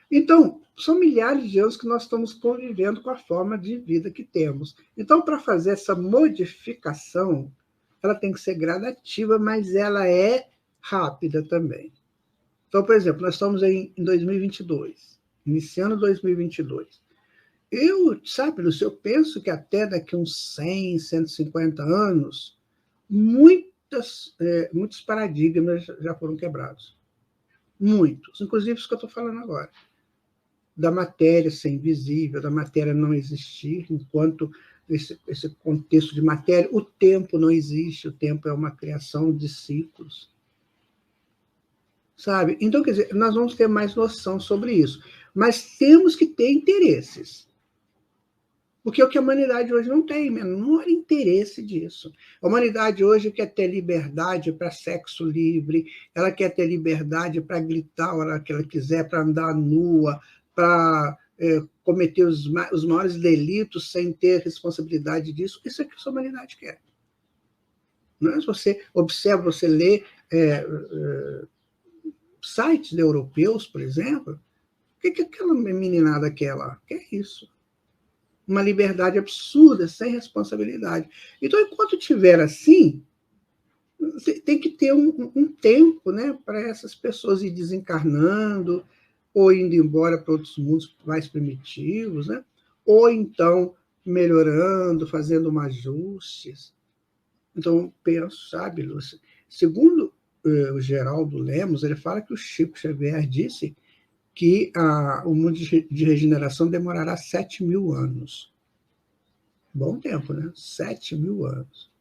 Então, são milhares de anos que nós estamos convivendo com a forma de vida que temos. Então, para fazer essa modificação, ela tem que ser gradativa, mas ela é rápida também. Então, por exemplo, nós estamos em 2022, iniciando 2022. Sabe, Lúcio, eu penso que até daqui uns 100, 150 anos, muitos paradigmas já foram quebrados. Muitos, inclusive isso que eu estou falando agora. Da matéria ser invisível, da matéria não existir, enquanto esse contexto de matéria, o tempo não existe, o tempo é uma criação de ciclos. Sabe? Então, quer dizer, nós vamos ter mais noção sobre isso. Mas temos que ter interesses. Porque o que a humanidade hoje não tem, menor interesse disso. A humanidade hoje quer ter liberdade para sexo livre, ela quer ter liberdade para gritar a hora que ela quiser, para andar nua, para cometer os maiores delitos sem ter responsabilidade disso. Isso é que a humanidade quer. Não é? Se você observa, você lê sites europeus, por exemplo, o que aquela meninada quer lá? Quer isso. Uma liberdade absurda, sem responsabilidade. Então, enquanto tiver assim, tem que ter um tempo, né, para essas pessoas ir desencarnando, ou indo embora para outros mundos mais primitivos, né? Ou então melhorando, fazendo ajustes. Então, penso, sabe, Lúcia? Segundo o Geraldo Lemos, ele fala que o Chico Xavier disse que o mundo de regeneração demorará 7.000 anos. Bom tempo, né? 7.000 anos.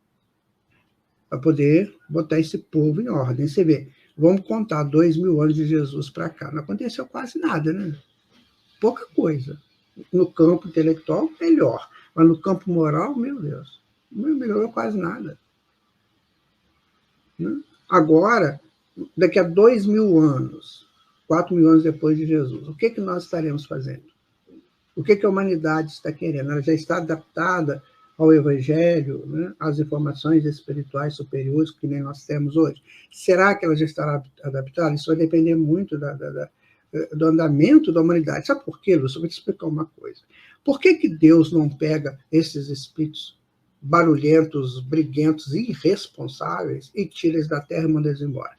Para poder botar esse povo em ordem. Você vê, vamos contar 2.000 anos de Jesus para cá. Não aconteceu quase nada, né? Pouca coisa. No campo intelectual, melhor. Mas no campo moral, meu Deus, não melhorou quase nada. Né? Agora, daqui a 2.000 anos, 4.000 anos depois de Jesus, o que nós estaremos fazendo? O que a humanidade está querendo? Ela já está adaptada ao Evangelho, né? Às informações espirituais superiores que nem nós temos hoje? Será que ela já estará adaptada? Isso vai depender muito do andamento da humanidade. Sabe por quê, Lúcio? Eu vou te explicar uma coisa. Por que Deus não pega esses espíritos barulhentos, briguentos e irresponsáveis e tira eles da Terra e manda eles embora?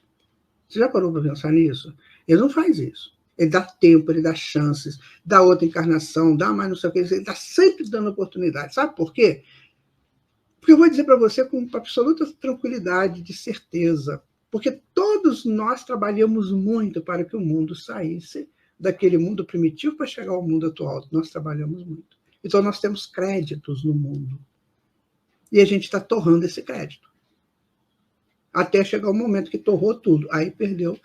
Você já parou para pensar nisso? Ele não faz isso. Ele dá tempo, ele dá chances, dá outra encarnação, dá mais não sei o que, ele está sempre dando oportunidade. Sabe por quê? Porque eu vou dizer para você com absoluta tranquilidade, de certeza, porque todos nós trabalhamos muito para que o mundo saísse daquele mundo primitivo para chegar ao mundo atual. Nós trabalhamos muito. Então, nós temos créditos no mundo. E a gente está torrando esse crédito. Até chegar o momento que torrou tudo. Aí perdeu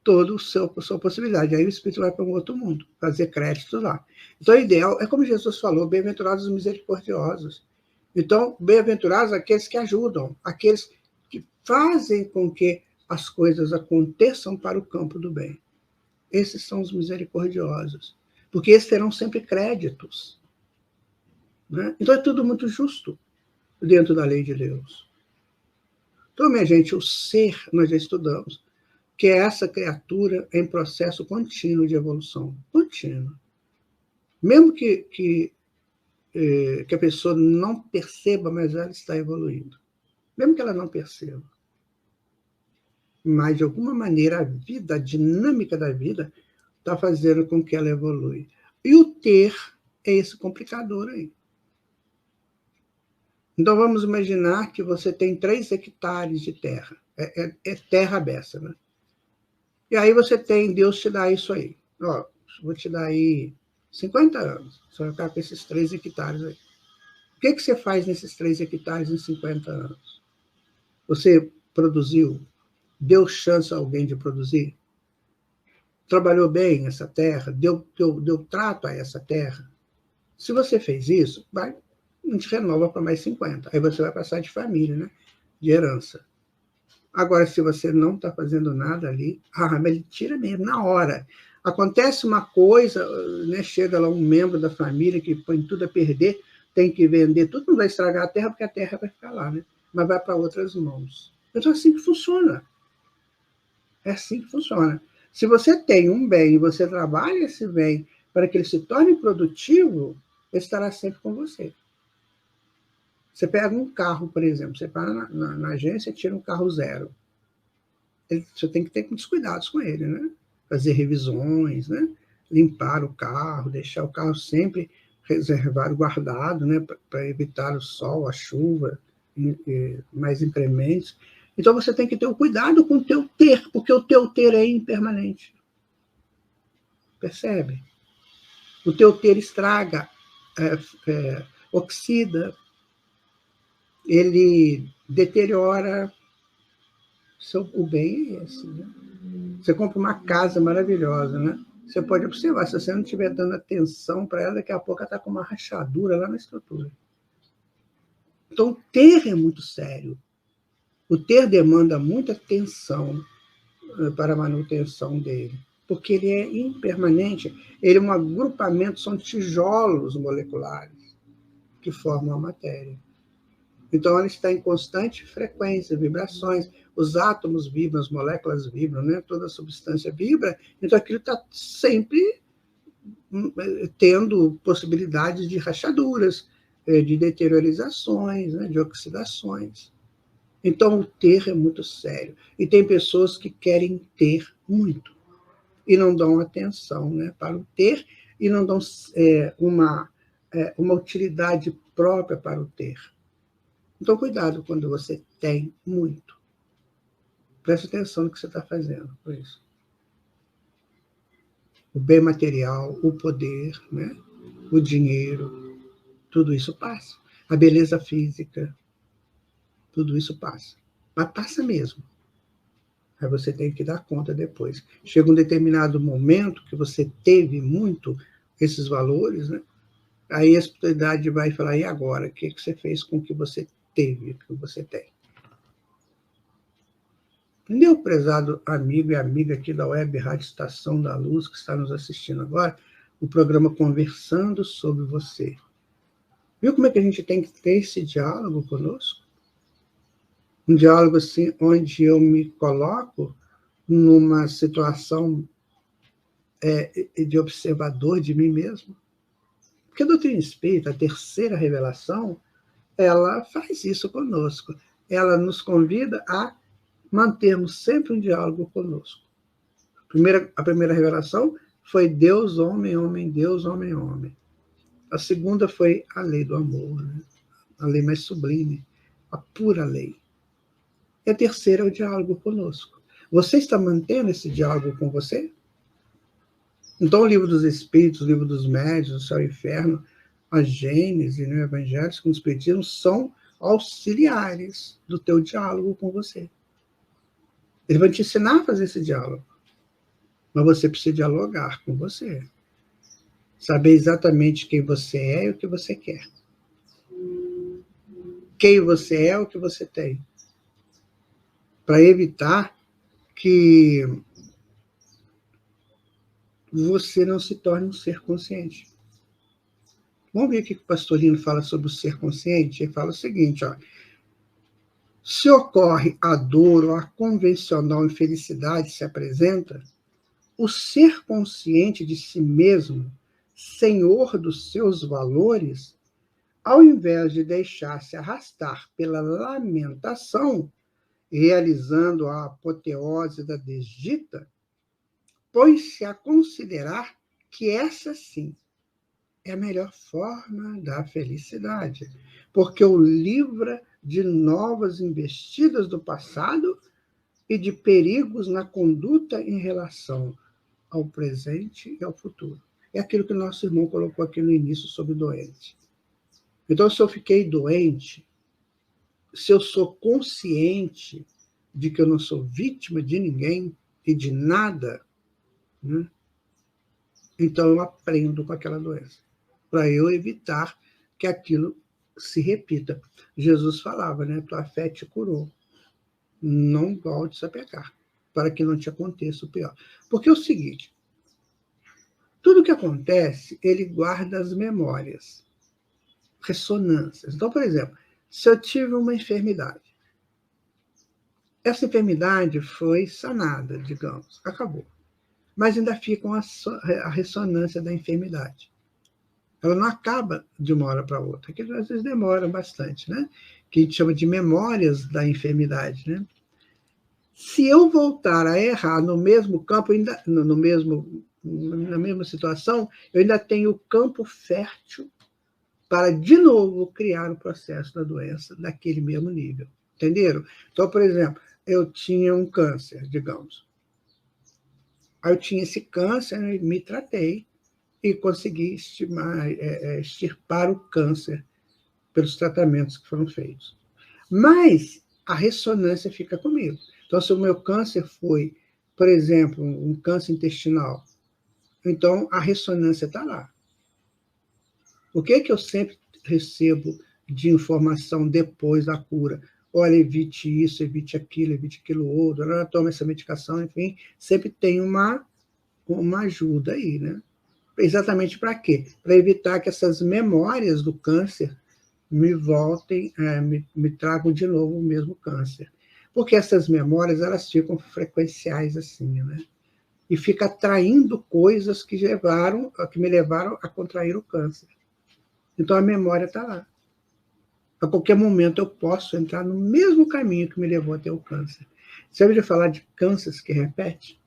toda a sua possibilidade. Aí o espírito vai para um outro mundo, fazer crédito lá. Então, o ideal é como Jesus falou, bem-aventurados os misericordiosos. Então, bem-aventurados aqueles que ajudam, aqueles que fazem com que as coisas aconteçam para o campo do bem. Esses são os misericordiosos, porque esses terão sempre créditos. Né? Então, é tudo muito justo dentro da lei de Deus. Então, minha gente, o ser, nós já estudamos, que é essa criatura em processo contínuo de evolução. Contínuo. Mesmo que a pessoa não perceba, mas ela está evoluindo. Mesmo que ela não perceba. Mas, de alguma maneira, a vida, a dinâmica da vida, está fazendo com que ela evolui. E o ter é esse complicador aí. Então, vamos imaginar que você tem 3 hectares de terra. É terra beça, né? E aí você tem, Deus te dá isso aí. Ó, vou te dar aí 50 anos. Você vai ficar com esses 3 hectares aí. O que você faz nesses 3 hectares em 50 anos? Você produziu? Deu chance a alguém de produzir? Trabalhou bem essa terra? Deu trato a essa terra? Se você fez isso, a gente renova para mais 50. Aí você vai passar de família, né? De herança. Agora, se você não está fazendo nada ali, mas ele tira mesmo, na hora. Acontece uma coisa, né, chega lá um membro da família que põe tudo a perder, tem que vender tudo, não vai estragar a terra, porque a terra vai ficar lá, né? Mas vai para outras mãos. Então, é assim que funciona. É assim que funciona. Se você tem um bem e você trabalha esse bem para que ele se torne produtivo, ele estará sempre com você. Você pega um carro, por exemplo, você para na agência e tira um carro zero. Você tem que ter muitos cuidados com ele, né? Fazer revisões, né? Limpar o carro, deixar o carro sempre reservado, guardado, né? Para evitar o sol, a chuva, mais incrementos. Então, você tem que ter o cuidado com o teu ter, porque o teu ter é impermanente. Percebe? O teu ter estraga, oxida, ele deteriora. O bem é esse, né? Você compra uma casa maravilhosa, né? Você pode observar, se você não estiver dando atenção para ela, daqui a pouco ela está com uma rachadura lá na estrutura. Então, ter é muito sério. O ter demanda muita atenção para a manutenção dele, porque ele é impermanente, ele é um agrupamento, são tijolos moleculares que formam a matéria. Então, ela está em constante frequência, vibrações, os átomos vibram, as moléculas vibram, né? Toda a substância vibra, então aquilo está sempre tendo possibilidades de rachaduras, de deteriorizações, né? De oxidações. Então, o ter é muito sério. E tem pessoas que querem ter muito e não dão atenção, né, para o ter e não dão uma utilidade própria para o ter. Então, cuidado quando você tem muito. Preste atenção no que você está fazendo por isso. O bem material, o poder, né, o dinheiro, tudo isso passa. A beleza física, tudo isso passa. Mas passa mesmo. Aí você tem que dar conta depois. Chega um determinado momento que você teve muito esses valores, né? Aí a espiritualidade vai falar, e agora? O que você fez com o que você teve, o que você tem? Meu prezado amigo e amiga aqui da Web Rádio Estação da Luz, que está nos assistindo agora, o programa Conversando sobre Você. Viu como é que a gente tem que ter esse diálogo conosco? Um diálogo assim, onde eu me coloco numa situação de observador de mim mesmo. Porque a doutrina espírita, a terceira revelação, ela faz isso conosco. Ela nos convida a mantermos sempre um diálogo conosco. A primeira revelação foi Deus, homem, homem, Deus, homem, homem. A segunda foi a lei do amor, né? A lei mais sublime, a pura lei. E a terceira é o diálogo conosco. Você está mantendo esse diálogo com você? Então, o livro dos Espíritos, o livro dos Médiuns, o Céu e o Inferno, a Gênese, né, o Evangelho, como os Espiritismos, são auxiliares do teu diálogo com você. Ele vai te ensinar a fazer esse diálogo. Mas você precisa dialogar com você. Saber exatamente quem você é e o que você quer. Quem você é e o que você tem. Para evitar que você não se torne um ser consciente. Vamos ver o que o Pastorino fala sobre o ser consciente? Ele fala o seguinte, ó. Se ocorre a dor ou a convencional infelicidade se apresenta, o ser consciente de si mesmo, senhor dos seus valores, ao invés de deixar-se arrastar pela lamentação, realizando a apoteose da desdita, põe-se a considerar que essa sim é a melhor forma da felicidade, porque o livra de novas investidas do passado e de perigos na conduta em relação ao presente e ao futuro. É aquilo que o nosso irmão colocou aqui no início sobre doente. Então, se eu fiquei doente, se eu sou consciente de que eu não sou vítima de ninguém e de nada, né? Então eu aprendo com aquela doença, para eu evitar que aquilo se repita. Jesus falava, né? Tua fé te curou. Não voltes a pecar, para que não te aconteça o pior. Porque é o seguinte, tudo que acontece, ele guarda as memórias, ressonâncias. Então, por exemplo, se eu tive uma enfermidade, essa enfermidade foi sanada, digamos, acabou. Mas ainda fica a ressonância da enfermidade. Ela não acaba de uma hora para outra, que às vezes demora bastante, né? Que a gente chama de memórias da enfermidade, né? Se eu voltar a errar no mesmo campo, na mesma situação, eu ainda tenho o campo fértil para, de novo, criar o processo da doença naquele mesmo nível. Entenderam? Então, por exemplo, eu tinha um câncer, digamos. Aí eu tinha esse câncer, né, me tratei e consegui extirpar o câncer pelos tratamentos que foram feitos. Mas a ressonância fica comigo. Então, se o meu câncer foi, por exemplo, um câncer intestinal, então a ressonância está lá. O que é que eu sempre recebo de informação depois da cura? Olha, evite isso, evite aquilo outro, toma essa medicação, enfim, sempre tem uma ajuda aí, né? Exatamente para quê? Para evitar que essas memórias do câncer me voltem, me tragam de novo o mesmo câncer. Porque essas memórias, elas ficam frequenciais assim, né? E fica atraindo coisas que me levaram a contrair o câncer. Então, a memória está lá. A qualquer momento eu posso entrar no mesmo caminho que me levou até o câncer. Você ouviu falar de cânceres que repete?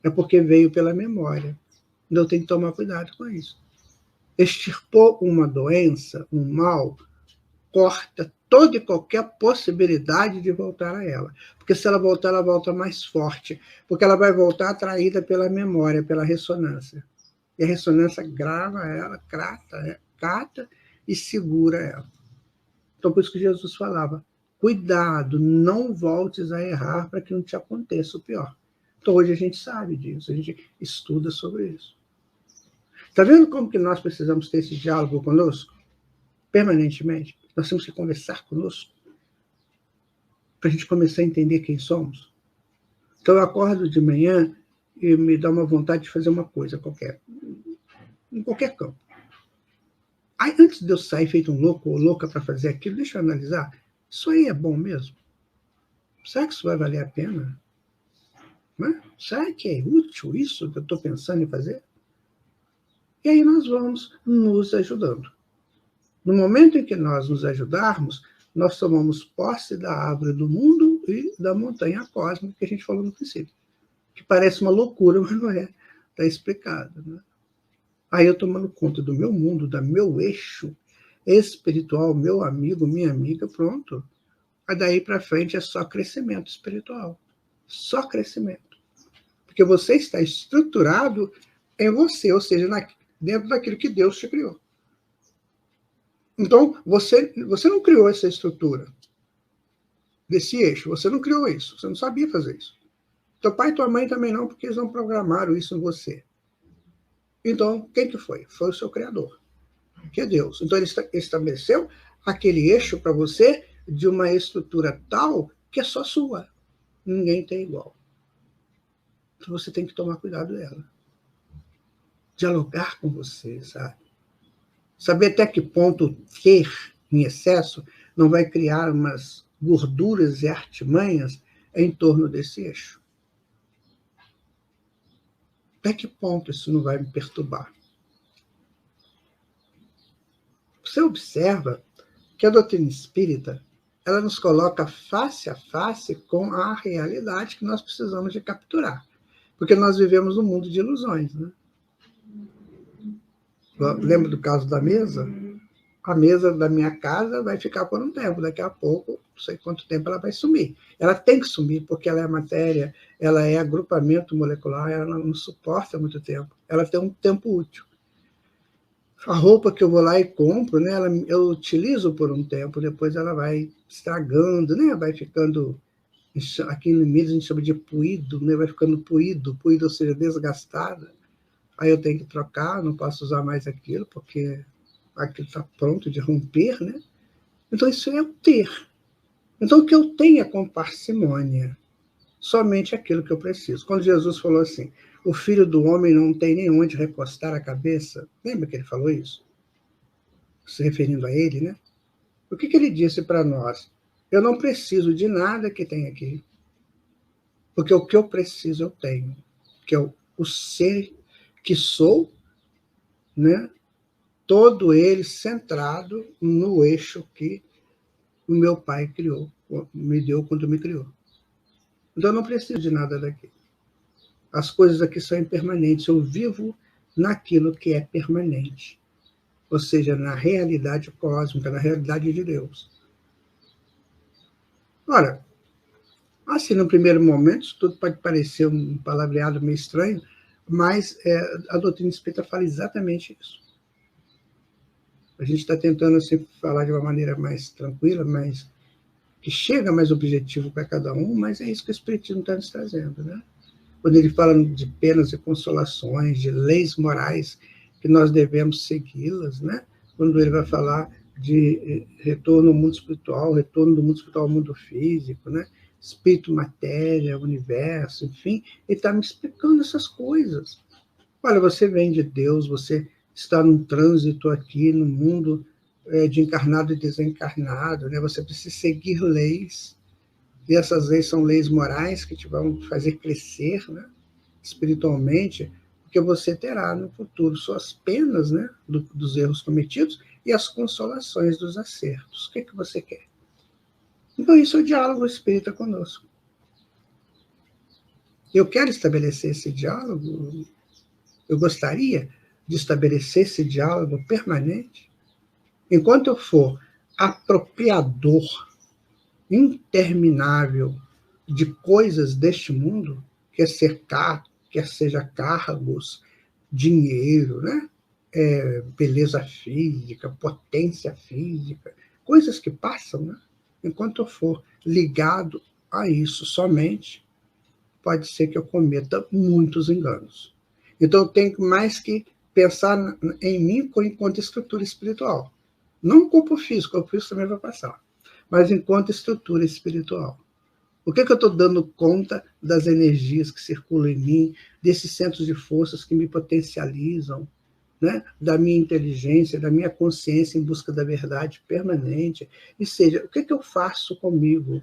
É porque veio pela memória. Então, eu tenho que tomar cuidado com isso. Extirpou uma doença, um mal, corta toda e qualquer possibilidade de voltar a ela. Porque se ela volta mais forte. Porque ela vai voltar atraída pela memória, pela ressonância. E a ressonância grava ela, cata e segura ela. Então, por isso que Jesus falava, cuidado, não voltes a errar para que não te aconteça o pior. Então, hoje a gente sabe disso, a gente estuda sobre isso. Está vendo como que nós precisamos ter esse diálogo conosco? Permanentemente. Nós temos que conversar conosco para a gente começar a entender quem somos. Então, eu acordo de manhã e me dá uma vontade de fazer uma coisa qualquer, em qualquer campo. Aí, antes de eu sair feito um louco ou louca para fazer aquilo, deixa eu analisar. Isso aí é bom mesmo? Será que isso vai valer a pena? Né? Será que é útil isso que eu estou pensando em fazer? E aí nós vamos nos ajudando. No momento em que nós nos ajudarmos, nós tomamos posse da árvore do mundo e da montanha cósmica que a gente falou no princípio. Que parece uma loucura, mas não é. Está explicado. Né? Aí eu tomando conta do meu mundo, do meu eixo espiritual, meu amigo, minha amiga, pronto. Aí daí para frente é só crescimento espiritual. Só crescimento. Porque você está estruturado em você, ou seja, dentro daquilo que Deus te criou. Então, você não criou essa estrutura desse eixo, você não criou isso, você não sabia fazer isso. Teu pai e tua mãe também não, porque eles não programaram isso em você. Então, quem que foi? Foi o seu Criador, que é Deus. Então, ele estabeleceu aquele eixo para você de uma estrutura tal que é só sua. Ninguém tem igual. Então, você tem que tomar cuidado dela. Dialogar com você, sabe? Saber até que ponto ter em excesso não vai criar umas gorduras e artimanhas em torno desse eixo. Até que ponto isso não vai me perturbar? Você observa que a doutrina espírita ela nos coloca face a face com a realidade que nós precisamos de capturar. Porque nós vivemos num mundo de ilusões, né? Lembra do caso da mesa? A mesa da minha casa vai ficar por um tempo. Daqui a pouco, não sei quanto tempo, ela vai sumir. Ela tem que sumir, porque ela é matéria, ela é agrupamento molecular, ela não suporta muito tempo. Ela tem um tempo útil. A roupa que eu vou lá e compro, né, eu utilizo por um tempo, depois ela vai estragando, né, vai ficando, aqui no Minas a gente chama de puído, né, vai ficando puído, ou seja, desgastada. Aí eu tenho que trocar, não posso usar mais aquilo, porque aquilo está pronto de romper, né? Então isso é o ter. Então o que eu tenho é com parcimônia, somente aquilo que eu preciso. Quando Jesus falou assim, o Filho do Homem não tem nem onde recostar a cabeça, lembra que ele falou isso? Se referindo a ele, né? O que ele disse para nós? Eu não preciso de nada que tem aqui, porque o que eu preciso eu tenho, que é o ser que sou, né? Todo ele centrado no eixo que o meu pai criou, me deu quando me criou. Então eu não preciso de nada daqui. As coisas aqui são impermanentes, eu vivo naquilo que é permanente, ou seja, na realidade cósmica, na realidade de Deus. Ora, assim, no primeiro momento, isso tudo pode parecer um palavreado meio estranho, mas a doutrina espírita fala exatamente isso. A gente está tentando assim, falar de uma maneira mais tranquila, mais que chega mais objetivo para cada um, mas é isso que o Espiritismo está nos trazendo, né? Quando ele fala de penas e consolações, de leis morais que nós devemos segui-las, né? Quando ele vai falar de retorno ao mundo espiritual, retorno do mundo espiritual ao mundo físico, né? Espírito, matéria, universo, enfim, ele está me explicando essas coisas. Olha, você vem de Deus, você está num trânsito aqui no mundo de encarnado e desencarnado, né? Você precisa seguir leis, e essas leis são leis morais que te vão fazer crescer, né? Espiritualmente, porque você terá no futuro suas penas, né? Dos erros cometidos e as consolações dos acertos. O que você quer? Então, isso é o diálogo espírita conosco. Eu quero estabelecer esse diálogo, eu gostaria de estabelecer esse diálogo permanente. Enquanto eu for apropriador interminável de coisas deste mundo, quer seja cargos, dinheiro, né? Beleza física, potência física, coisas que passam, né? Enquanto eu for ligado a isso somente, pode ser que eu cometa muitos enganos. Então, eu tenho mais que pensar em mim enquanto estrutura espiritual. Não o corpo físico também vai passar, mas enquanto estrutura espiritual. O que eu estou dando conta das energias que circulam em mim, desses centros de forças que me potencializam, né? Da minha inteligência, da minha consciência em busca da verdade permanente? E seja, o que eu faço comigo,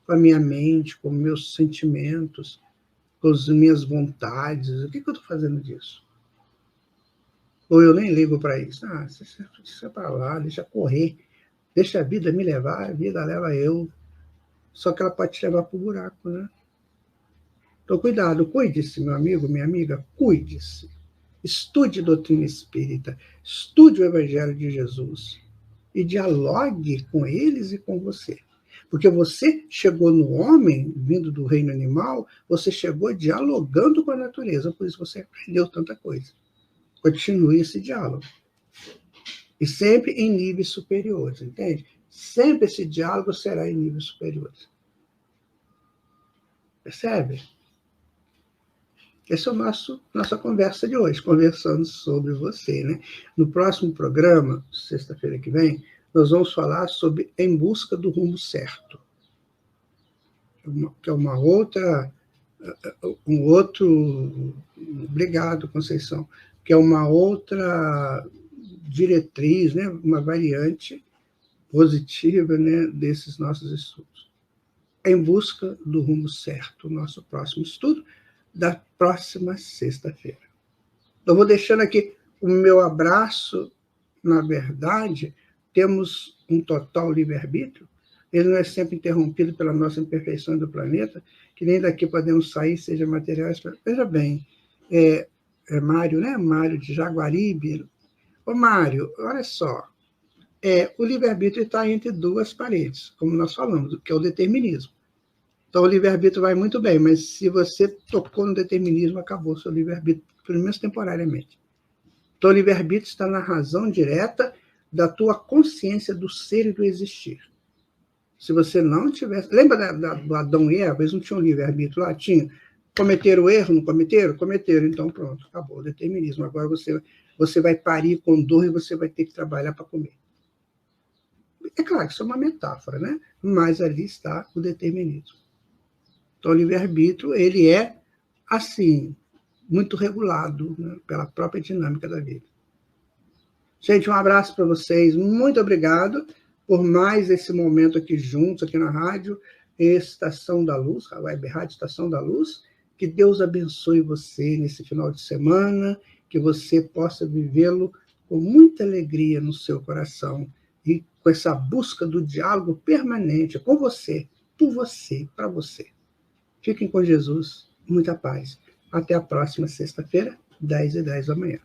com a minha mente, com meus sentimentos, com as minhas vontades? O que eu estou fazendo disso? Ou eu nem ligo para isso. Deixa para lá, deixa correr. Deixa a vida me levar, a vida leva eu. Só que ela pode te levar para o buraco, né? Então, cuidado, cuide-se, meu amigo, minha amiga, cuide-se. Estude doutrina espírita, estude o Evangelho de Jesus e dialogue com eles e com você. Porque você chegou no homem, vindo do reino animal, você chegou dialogando com a natureza, por isso você aprendeu tanta coisa. Continue esse diálogo. E sempre em níveis superiores, entende? Sempre esse diálogo será em níveis superiores. Percebe? Essa é a nossa conversa de hoje, conversando sobre você, né? No próximo programa, sexta-feira que vem, nós vamos falar sobre Em Busca do Rumo Certo, que é uma outra, um outro, obrigado, Conceição, que é uma outra diretriz, né? Uma variante positiva, né? Desses nossos estudos. Em Busca do Rumo Certo, o nosso próximo estudo, da próxima sexta-feira. Eu vou deixando aqui o meu abraço. Na verdade, temos um total livre-arbítrio, ele não é sempre interrompido pela nossa imperfeição do planeta, que nem daqui podemos sair, seja materiais. Veja bem, Mário, né? Mário de Jaguaribe. Ô, Mário, olha só, o livre-arbítrio está entre duas paredes, como nós falamos, que é o determinismo. Então, o livre-arbítrio vai muito bem, mas se você tocou no determinismo, acabou o seu livre-arbítrio, pelo menos temporariamente. Então, o livre-arbítrio está na razão direta da tua consciência do ser e do existir. Se você não tivesse... Lembra do Adão e Eva? Eles não tinham livre-arbítrio lá? Tinha. Cometeram o erro? Não cometeram? Cometeram. Então, pronto, acabou o determinismo. Agora você vai parir com dor e você vai ter que trabalhar para comer. É claro que isso é uma metáfora, né? Mas ali está o determinismo. Então, o livre-arbítrio, ele é, assim, muito regulado, né, pela própria dinâmica da vida. Gente, um abraço para vocês. Muito obrigado por mais esse momento aqui juntos, aqui na Rádio Estação da Luz, a Web Rádio Estação da Luz. Que Deus abençoe você nesse final de semana, que você possa vivê-lo com muita alegria no seu coração e com essa busca do diálogo permanente com você, por você, para você. Fiquem com Jesus, muita paz. Até a próxima sexta-feira, 10h10 da manhã.